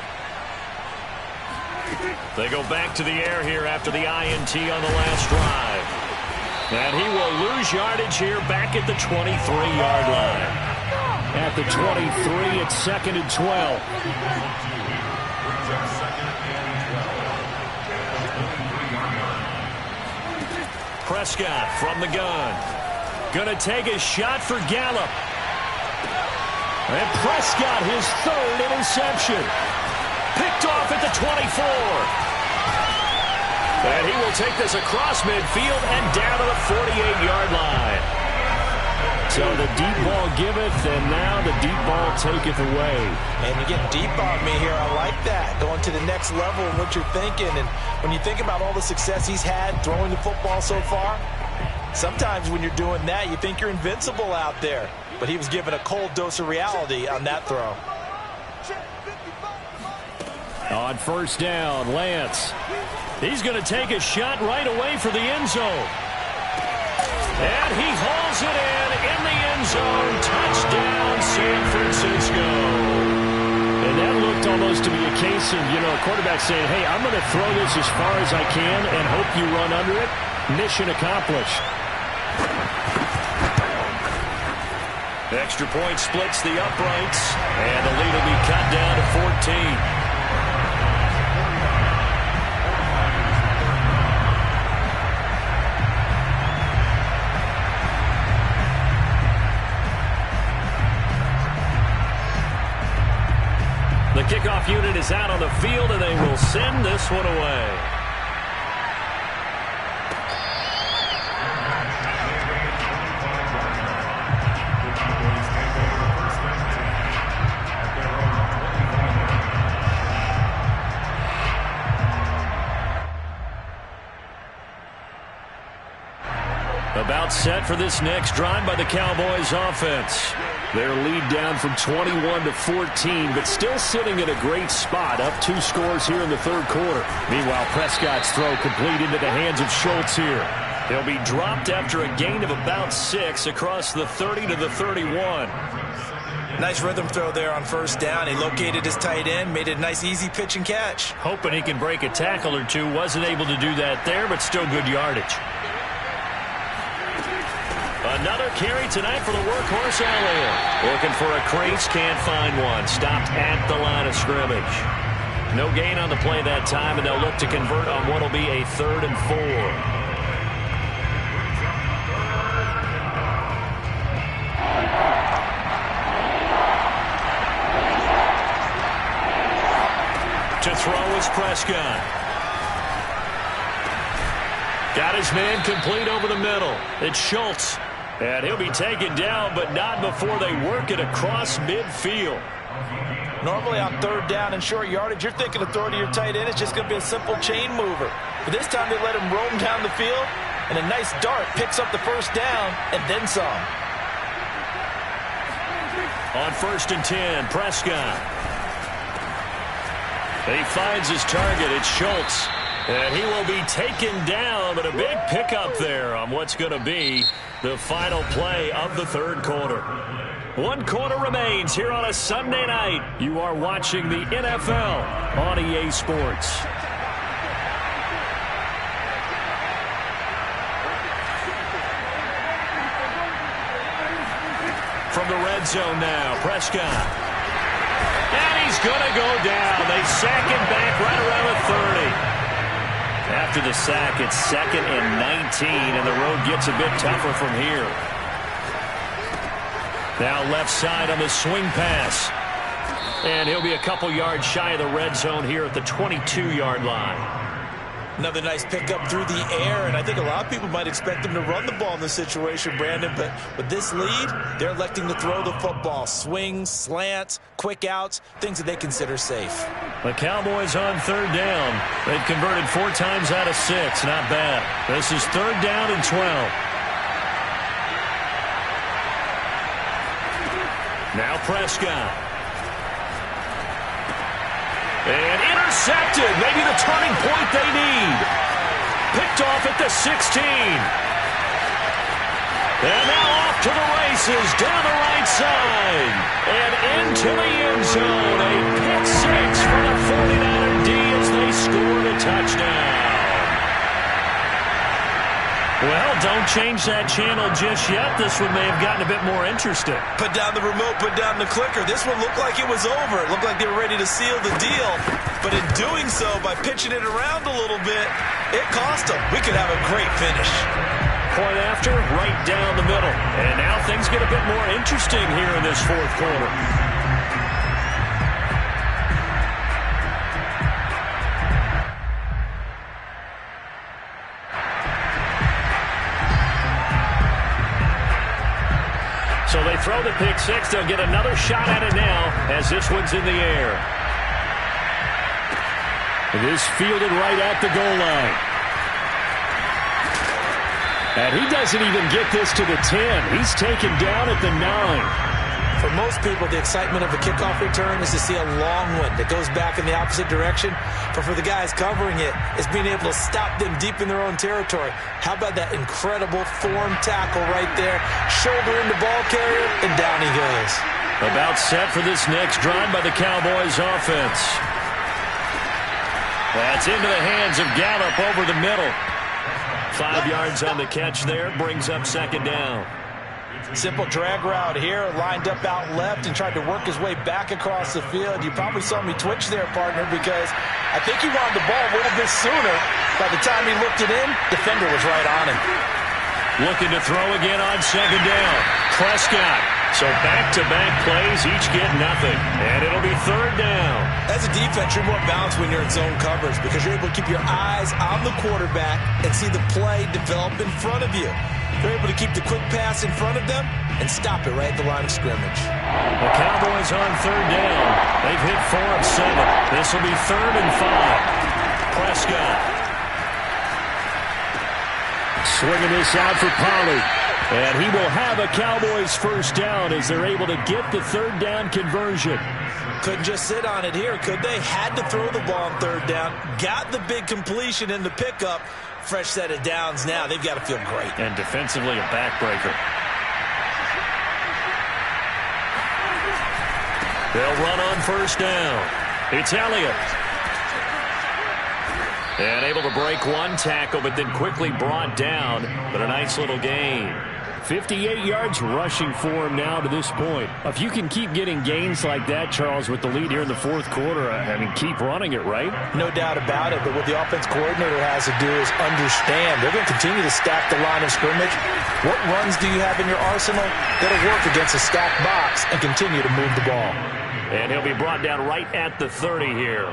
They go back to the air here after the INT on the last drive. And he will lose yardage here back at the 23-yard line. At the 23, it's second and 12. Prescott from the gun. Going to take a shot for Gallup. And Prescott, his third interception. Picked off at the 24. And he will take this across midfield and down to the 48-yard line. So the deep ball giveth, and now the deep ball taketh away. And you're getting deep on me here. I like that. Going to the next level in what you're thinking. And when you think about all the success he's had throwing the football so far, sometimes when you're doing that, you think you're invincible out there. But he was given a cold dose of reality on that throw. On first down, Lance. He's going to take a shot right away for the end zone. And he hauls it in the end zone. Touchdown, San Francisco. And that looked almost to be a case of, a quarterback saying, hey, I'm going to throw this as far as I can and hope you run under it. Mission accomplished. Extra point splits the uprights, and the lead will be cut down to 14. The kickoff unit is out on the field, and they will send this one away. About set for this next drive by the Cowboys offense. Their lead down from 21 to 14, but still sitting in a great spot, up 2 scores here in the third quarter. Meanwhile, Prescott's throw complete into the hands of Schultz here. He'll be dropped after a gain of about 6 across the 30 to the 31. Nice rhythm throw there on first down. He located his tight end, made it a nice easy pitch and catch. Hoping he can break a tackle or two. Wasn't able to do that there, but still good yardage. Another carry tonight for the workhorse Elliott. Looking for a crease, can't find one. Stopped at the line of scrimmage. No gain on the play that time, and they'll look to convert on what will be a 3rd and 4. To throw is Prescott. Got his man complete over the middle. It's Schultz. And he'll be taken down, but not before they work it across midfield. Normally on 3rd down and short yardage, you're thinking of throwing to your tight end. It's just going to be a simple chain mover. But this time they let him roam down the field, and a nice dart picks up the first down and then some. On 1st and 10, Prescott. He finds his target. It's Schultz. And he will be taken down, but a big pickup there on what's going to be the final play of the third quarter. 1 quarter remains here on a Sunday night. You are watching the NFL on EA Sports. From the red zone now, Prescott. And he's going to go down. They sack him back right around the 30. After the sack, it's 2nd and 19, and the road gets a bit tougher from here. Now left side on the swing pass. And he'll be a couple yards shy of the red zone here at the 22-yard line. Another nice pickup through the air, and I think a lot of people might expect him to run the ball in this situation, Brandon, but with this lead, they're electing to throw the football. Swings, slants, quick outs, things that they consider safe. The Cowboys on 3rd down. They've converted 4 times out of 6. Not bad. This is 3rd down and 12. Now Prescott. And intercepted. Maybe the turning point they need. Picked off at the 16. And now off to the races down the right side. And into the end zone. A pick 6 for the 49er D as they scored a touchdown. Well, don't change that channel just yet. This one may have gotten a bit more interesting. Put down the remote, put down the clicker. This one looked like it was over. It looked like they were ready to seal the deal. But in doing so, by pitching it around a little bit, it cost them. We could have a great finish. Point after, right down the middle. And now things get a bit more interesting here in this 4th quarter. So they throw the pick 6. They'll get another shot at it now as this one's in the air. This fielded right at the goal line. And he doesn't even get this to the 10. He's taken down at the 9. For most people, the excitement of a kickoff return is to see a long one that goes back in the opposite direction. But for the guys covering it, it's being able to stop them deep in their own territory. How about that incredible form tackle right there? Shoulder into ball carrier, and down he goes. About set for this next drive by the Cowboys offense. That's into the hands of Gallup over the middle. 5 yards on the catch there, brings up 2nd down. Simple drag route here, lined up out left and tried to work his way back across the field. You probably saw me twitch there, partner, because I think he wanted the ball a little bit sooner. By the time he looked it in, defender was right on him. Looking to throw again on second down. Prescott. So back-to-back plays, each get nothing. And it'll be third down. As a defense, you're more balanced when you're in zone coverage because you're able to keep your eyes on the quarterback and see the play develop in front of you. They're able to keep the quick pass in front of them and stop it right at the line of scrimmage. The Cowboys on third down. They've hit 4 of 7. This will be 3rd and 5. Prescott. Swinging this out for Pollard. And he will have a Cowboys first down as they're able to get the third down conversion. Couldn't just sit on it here, could they? Had to throw the ball on third down. Got the big completion in the pickup. Fresh set of downs now. They've got to feel great. And defensively, a backbreaker. They'll run on first down. It's Elliott. And able to break one tackle, but then quickly brought down. But a nice little gain. 58 yards rushing for him now to this point. If you can keep getting gains like that, Charles, with the lead here in the fourth quarter, I mean, keep running it, right? No doubt about it, but what the offense coordinator has to do is understand. They're going to continue to stack the line of scrimmage. What runs do you have in your arsenal that'll work against a stacked box and continue to move the ball? And he'll be brought down right at the 30 here.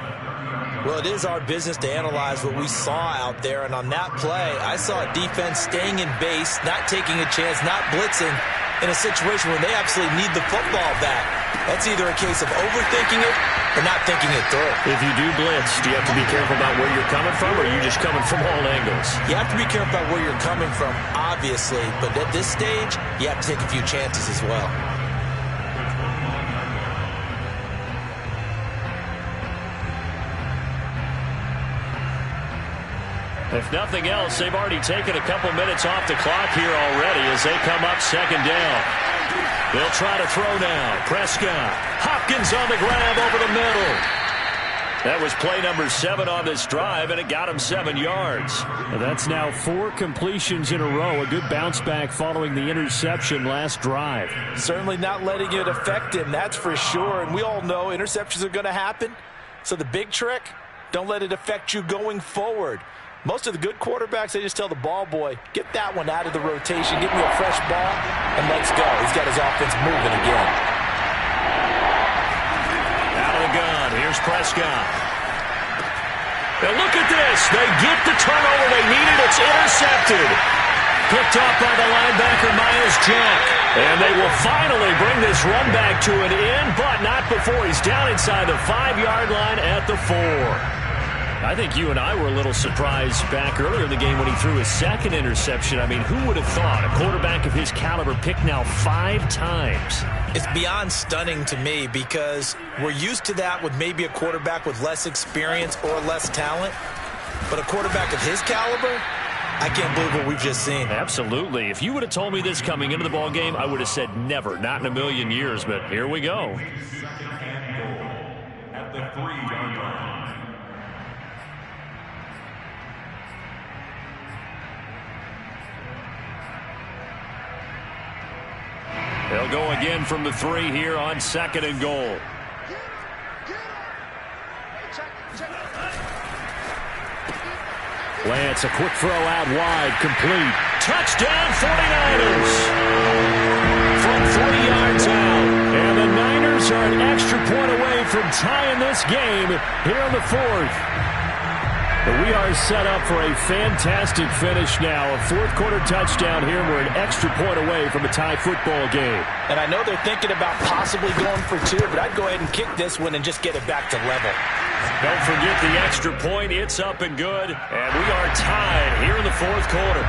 Well, it is our business to analyze what we saw out there, and on that play, I saw a defense staying in base, not taking a chance, not blitzing in a situation where they absolutely need the football back. That's either a case of overthinking it or not thinking it through. If you do blitz, do you have to be careful about where you're coming from, or are you just coming from all angles? You have to be careful about where you're coming from, obviously, but at this stage, you have to take a few chances as well. If nothing else, they've already taken a couple minutes off the clock here already as they come up second down. They'll try to throw now. Prescott. Hopkins on the grab over the middle. That was play number 7 on this drive, and it got him 7 yards. That's now 4 completions in a row. A good bounce back following the interception last drive. Certainly not letting it affect him, that's for sure. And we all know interceptions are going to happen. So the big trick, don't let it affect you going forward. Most of the good quarterbacks, they just tell the ball boy, get that one out of the rotation, get me a fresh ball, and let's go. He's got his offense moving again. Out of the gun, here's Prescott. Now look at this. They get the turnover they needed. It's intercepted. Picked off by the linebacker, Myles Jack. And they will finally bring this run back to an end, but not before he's down inside the 5-yard line at the 4. I think you and I were a little surprised back earlier in the game when he threw his second interception. I mean, who would have thought a quarterback of his caliber picked now 5 times? It's beyond stunning to me because we're used to that with maybe a quarterback with less experience or less talent. But a quarterback of his caliber, I can't believe what we've just seen. Absolutely. If you would have told me this coming into the ball game, I would have said never, not in a million years. But here we go. Second and goal at the 3-yard line. They'll go again from the 3 here on 2nd and goal. Lance, a quick throw out wide, complete. Touchdown 49ers! From 40 yards out. And the Niners are an extra point away from tying this game here in the 4th. But we are set up for a fantastic finish now. A 4th quarter touchdown here. We're an extra point away from a tie football game. And I know they're thinking about possibly going for 2, but I'd go ahead and kick this one and just get it back to level. Don't forget the extra point. It's up and good. And we are tied here in the 4th quarter.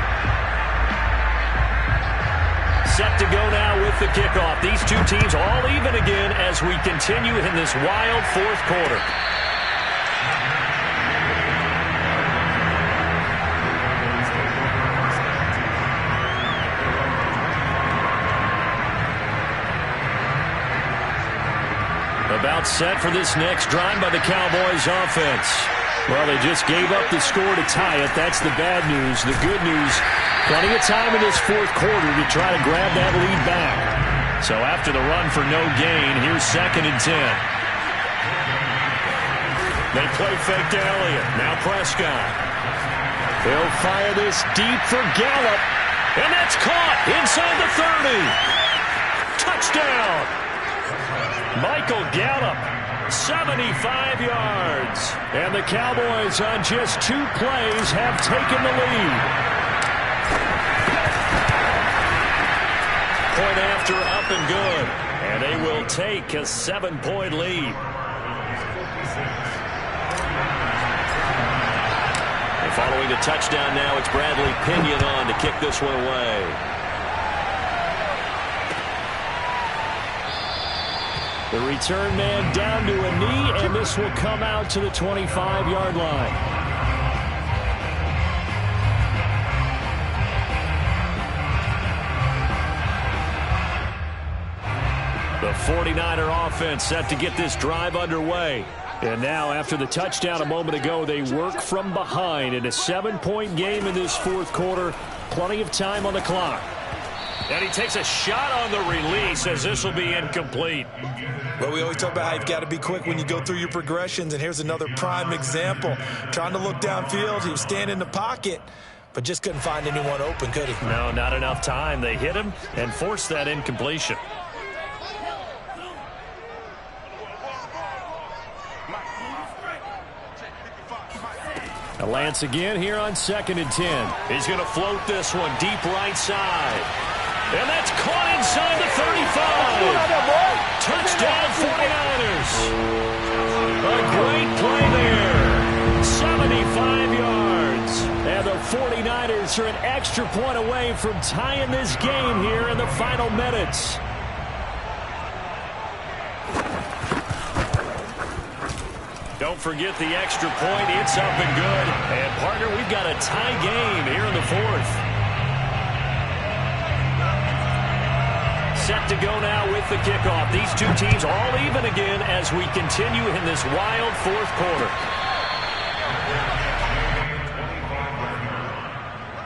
Set to go now with the kickoff. These two teams all even again as we continue in this wild 4th quarter. About set for this next drive by the Cowboys offense. Well, they just gave up the score to tie it. That's the bad news. The good news, plenty of time in this fourth quarter to try to grab that lead back. So after the run for no gain, here's 2nd and 10. They play fake to Elliott. Now Prescott. They'll fire this deep for Gallup. And that's caught inside the 30. Touchdown. Michael Gallup, 75 yards. And the Cowboys on just 2 plays have taken the lead. Point after, up and good. And they will take a 7-point lead. And following the touchdown now, it's Bradley Pinion on to kick this one away. The return man down to a knee, and this will come out to the 25-yard line. The 49er offense set to get this drive underway. And now, after the touchdown a moment ago, they work from behind in a 7-point game in this fourth quarter. Plenty of time on the clock. And he takes a shot on the release as this will be incomplete. Well, we always talk about how you've got to be quick when you go through your progressions, and here's another prime example. Trying to look downfield, he was standing in the pocket, but just couldn't find anyone open, could he? No, not enough time. They hit him and forced that incompletion. Now Lance again here on 2nd and 10. He's going to float this one deep right side. And that's caught inside the 35. Touchdown 49ers. A great play there. 75 yards. And the 49ers are an extra point away from tying this game here in the final minutes. Don't forget the extra point. It's up and good. And, partner, we've got a tie game here in the fourth. Set to go now with the kickoff. These two teams all even again as we continue in this wild fourth quarter.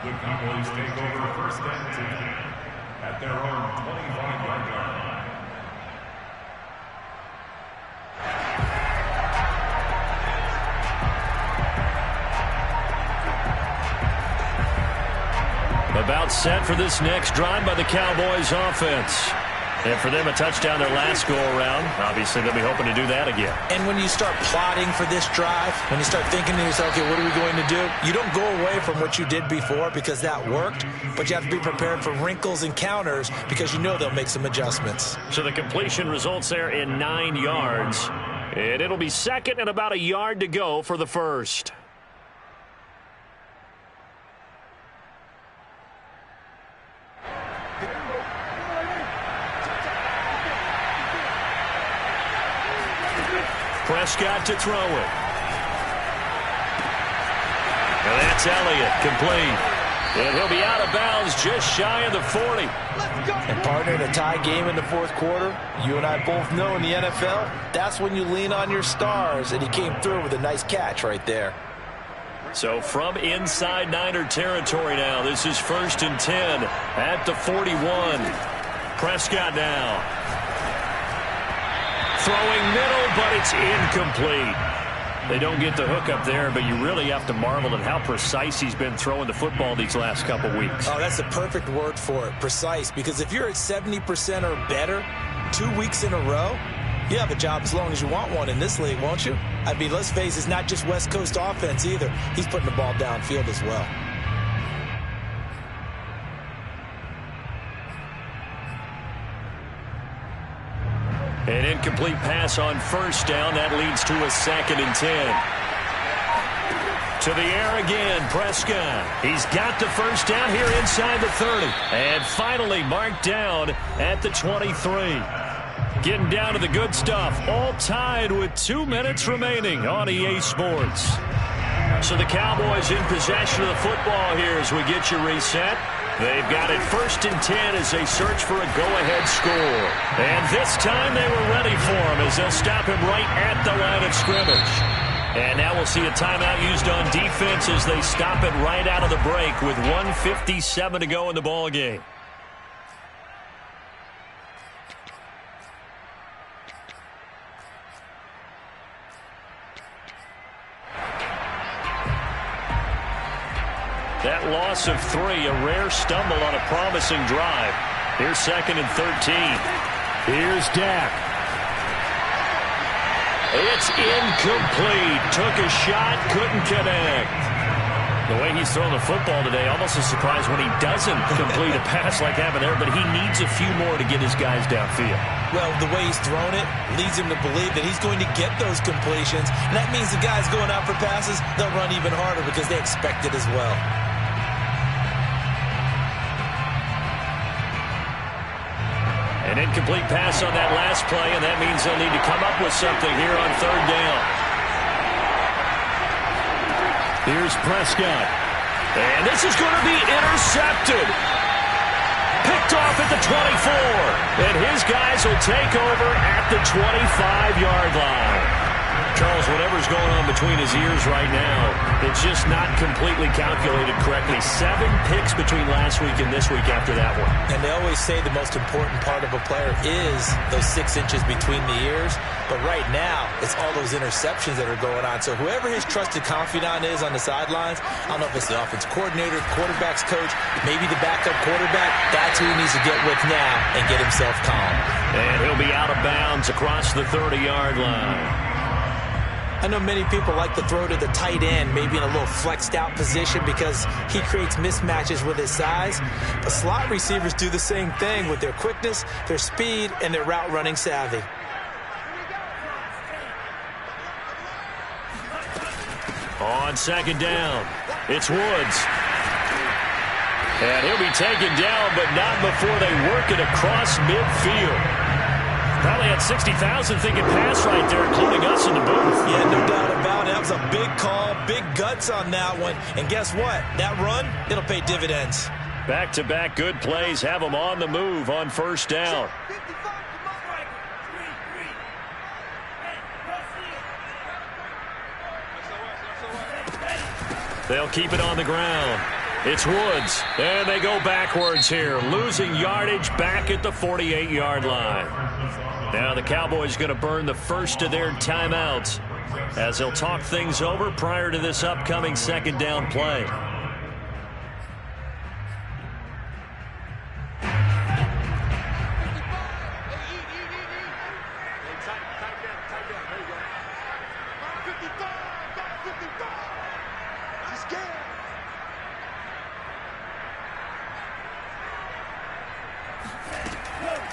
The Cowboys take over 1st and 10 at their own 25-yard line. About set for this next drive by the Cowboys offense. And for them, a touchdown their last go-around. Obviously, they'll be hoping to do that again. And when you start plotting for this drive, when you start thinking to yourself, okay, what are we going to do? You don't go away from what you did before because that worked, but you have to be prepared for wrinkles and counters because you know they'll make some adjustments. So the completion results there in 9 yards. And it'll be 2nd and about a yard to go for the first. Prescott to throw it. And that's Elliott, complete. And he'll be out of bounds just shy of the 40. And partner, in a tie game in the fourth quarter, you and I both know in the NFL, that's when you lean on your stars, and he came through with a nice catch right there. So from inside Niner territory now, this is 1st and 10 at the 41. Prescott now. Throwing middle, but it's incomplete. They don't get the hook up there, but you really have to marvel at how precise he's been throwing the football these last couple weeks. Oh, that's the perfect word for it, precise. Because if you're at 70% or better 2 weeks in a row, you have a job as long as you want one in this league, won't you? I mean, let's face it, it's not just West Coast offense either. He's putting the ball downfield as well. An incomplete pass on 1st down. That leads to a 2nd and 10. To the air again, Prescott. He's got the 1st down here inside the 30. And finally marked down at the 23. Getting down to the good stuff. All tied with 2 minutes remaining on EA Sports. So the Cowboys in possession of the football here as we get you reset. They've got it 1st and 10 as they search for a go-ahead score. And this time they were ready for him as they'll stop him right at the line of scrimmage. And now we'll see a timeout used on defense as they stop it right out of the break with 1:57 to go in the ball game. That loss of 3, a rare stumble on a promising drive. Here's 2nd and 13. Here's Dak. It's incomplete. Took a shot, couldn't connect. The way he's throwing the football today, almost a surprise when he doesn't complete a pass like happened there, but he needs a few more to get his guys downfield. Well, the way he's thrown it leads him to believe that he's going to get those completions, and that means the guys going out for passes, they'll run even harder because they expect it as well. An incomplete pass on that last play, and that means they'll need to come up with something here on 3rd down. Here's Prescott. And this is going to be intercepted. Picked off at the 24. And his guys will take over at the 25-yard line. Charles, whatever's going on between his ears right now, it's just not completely calculated correctly. 7 picks between last week and this week after that one. And they always say the most important part of a player is those 6 inches between the ears. But right now, it's all those interceptions that are going on. So whoever his trusted confidant is on the sidelines, I don't know if it's the offense coordinator, quarterback's coach, maybe the backup quarterback, that's who he needs to get with now and get himself calm. And he'll be out of bounds across the 30-yard line. I know many people like to throw to the tight end, maybe in a little flexed out position because he creates mismatches with his size. But slot receivers do the same thing with their quickness, their speed, and their route running savvy. On 2nd down, it's Woods. And he'll be taken down, but not before they work it across midfield. Probably had 60,000 thinking pass right there, including us in the booth. Yeah, no doubt about it. That was a big call, big guts on that one. And guess what? That run, it'll pay dividends. Back-to-back good plays have them on the move on 1st down. They'll keep it on the ground. It's Woods, and they go backwards here, losing yardage back at the 48-yard line. Now the Cowboys going to burn the first of their timeouts as they'll talk things over prior to this upcoming 2nd down play.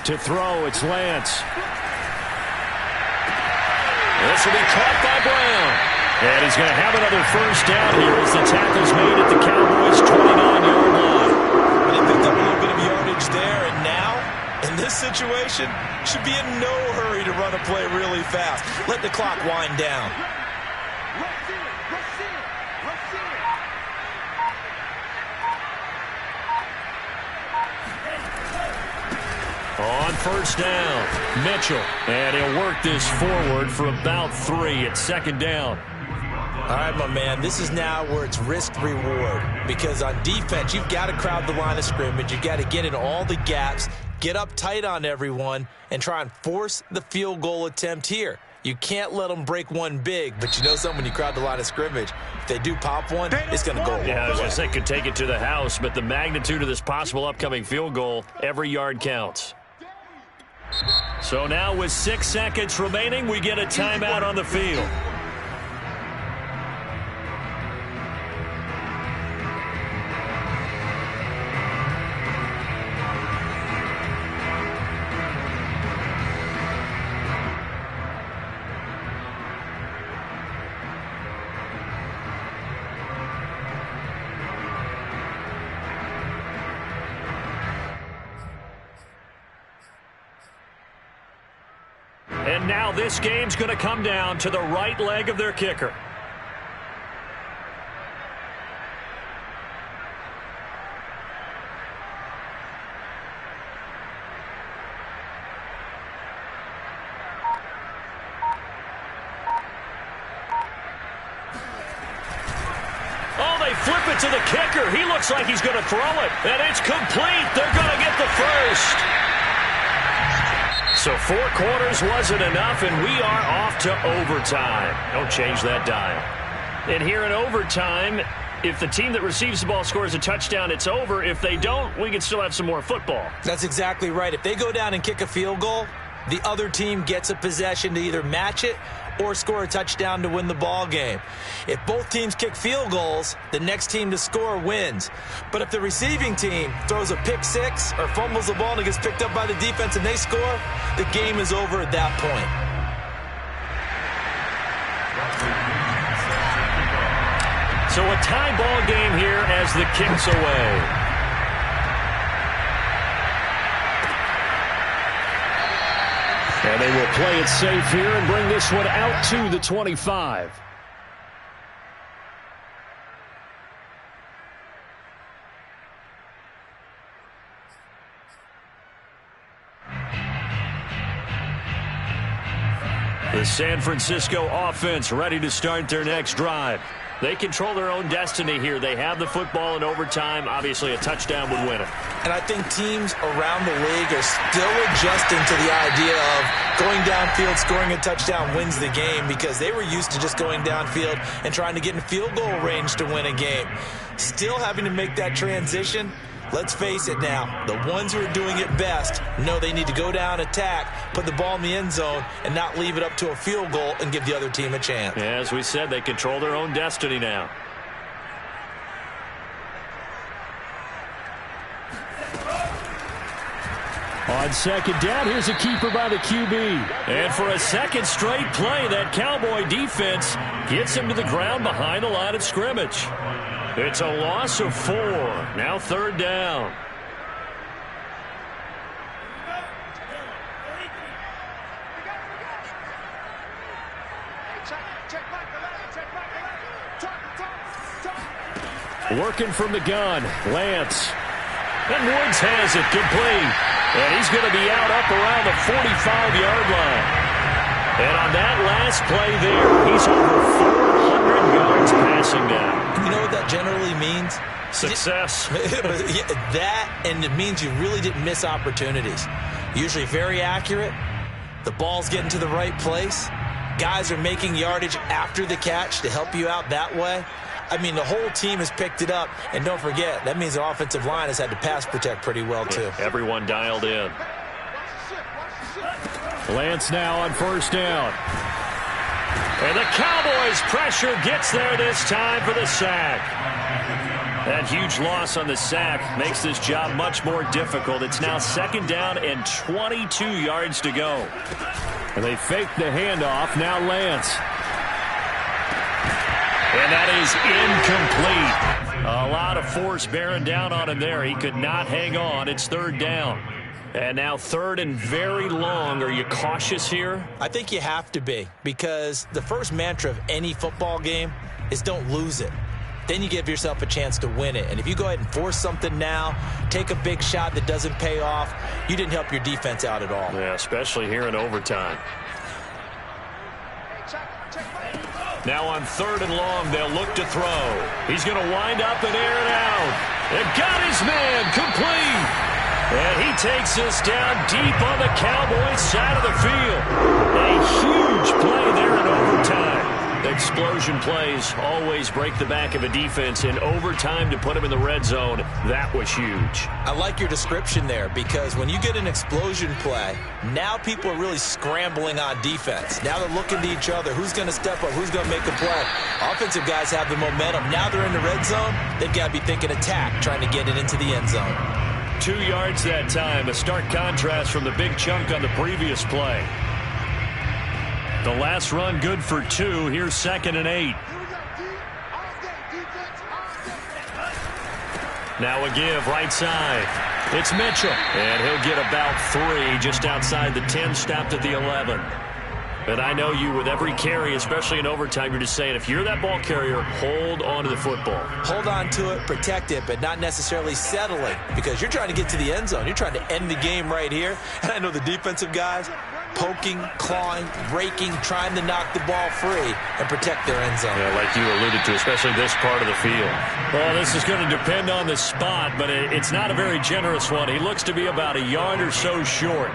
To throw, it's Lance. This will be caught by Brown. And he's going to have another 1st down here as the tackle's made at the Cowboys' 29-yard line. They picked up a little bit of yardage there, and now, in this situation, should be in no hurry to run a play really fast. Let the clock wind down. On 1st down, Mitchell. And he'll work this forward for about 3 at 2nd down. All right, my man, this is now where it's risk-reward. Because on defense, you've got to crowd the line of scrimmage. You've got to get in all the gaps, get up tight on everyone, and try and force the field goal attempt here. You can't let them break one big, but you know something, when you crowd the line of scrimmage, if they do pop one, it's going to go a long way. I was going to say could take it to the house, but the magnitude of this possible upcoming field goal, every yard counts. So now with 6 seconds remaining, we get a timeout on the field. And now this game's going to come down to the right leg of their kicker. it to the kicker. He looks like he's going to throw it. And it's complete. They're going to get the first. So 4 quarters wasn't enough, and we are off to overtime. Don't change that dial. And here in overtime, if the team that receives the ball scores a touchdown, it's over. If they don't, we can still have some more football. That's exactly right. If they go down and kick a field goal, the other team gets a possession to either match it or score a touchdown to win the ball game. If both teams kick field goals, the next team to score wins. But if the receiving team throws a pick six or fumbles the ball and it gets picked up by the defense and they score, the game is over at that point. So a tie ball game here as the kick's away. And they will play it safe here and bring this one out to the 25. The San Francisco offense ready to start their next drive. They control their own destiny here. They have the football in overtime. Obviously, a touchdown would win it. And I think teams around the league are still adjusting to the idea of going downfield, scoring a touchdown wins the game, because they were used to just going downfield and trying to get in field goal range to win a game. Still having to make that transition. Let's face it now, the ones who are doing it best know they need to go down, attack, put the ball in the end zone, and not leave it up to a field goal and give the other team a chance. Yeah, as we said, they control their own destiny now. On second down, here's a keeper by the QB. And for a second straight play, that Cowboy defense gets him to the ground behind the line of scrimmage. It's a loss of 4. Now third down. Working from the gun, Lance. And Woods has it complete. And he's going to be out up around the 45-yard line. And on that last play there, he's over 400 yards passing down. You know what that generally means? Success. That, and it means you really didn't miss opportunities. Usually very accurate. The ball's getting to the right place. Guys are making yardage after the catch to help you out that way. I mean, the whole team has picked it up. And don't forget, that means the offensive line has had to pass protect pretty well, too. Everyone dialed in. Lance now on first down. And the Cowboys' pressure gets there this time for the sack. That huge loss on the sack makes this job much more difficult. It's now second down and 22 yards to go. And they fake the handoff. Now Lance. And that is incomplete. A lot of force bearing down on him there. He could not hang on. It's third down. And now third and very long. Are you cautious here? I think you have to be, because the first mantra of any football game is don't lose it. Then you give yourself a chance to win it. And if you go ahead and force something now, take a big shot that doesn't pay off, you didn't help your defense out at all. Yeah, especially here in overtime. Now on third and long, they'll look to throw. He's going to wind up and air it out. And got his man complete. And he takes us down deep on the Cowboys side of the field. A huge play there in overtime. Explosion plays always break the back of a defense. In overtime to put him in the red zone, that was huge. I like your description there, because when you get an explosion play, now people are really scrambling on defense. Now they're looking to each other. Who's going to step up? Who's going to make a play? Offensive guys have the momentum. Now they're in the red zone. They've got to be thinking attack, trying to get it into the end zone. 2 yards that time. A stark contrast from the big chunk on the previous play. The last run good for 2. Here's second and 8. Now a give right side. It's Mitchell. And he'll get about 3 just outside the 10, stopped at the 11. And I know you, with every carry, especially in overtime, you're just saying, if you're that ball carrier, hold on to the football. Hold on to it, protect it, but not necessarily settling, because you're trying to get to the end zone. You're trying to end the game right here. And I know the defensive guys, poking, clawing, raking, trying to knock the ball free and protect their end zone. Yeah, like you alluded to, especially this part of the field. Well, this is going to depend on the spot, but it's not a very generous one. He looks to be about a yard or so short.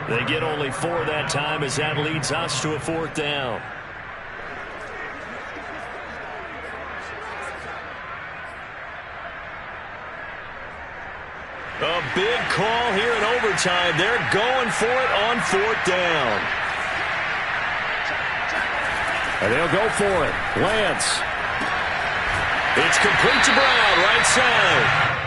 They get only 4 that time as that leads us to a 4th down. A big call here in overtime. They're going for it on 4th down. And they'll go for it. Lance. It's complete to Brown, right side.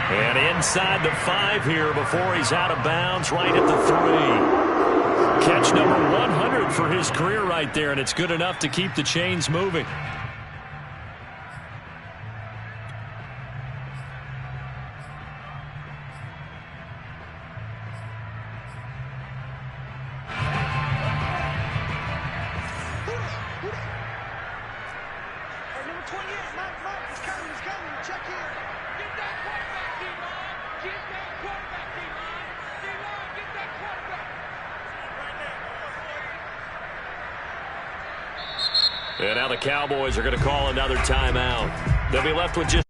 And inside the 5 here before he's out of bounds, right at the 3. Catch number 100 for his career right there, and it's good enough to keep the chains moving. And now the Cowboys are going to call another timeout. They'll be left with just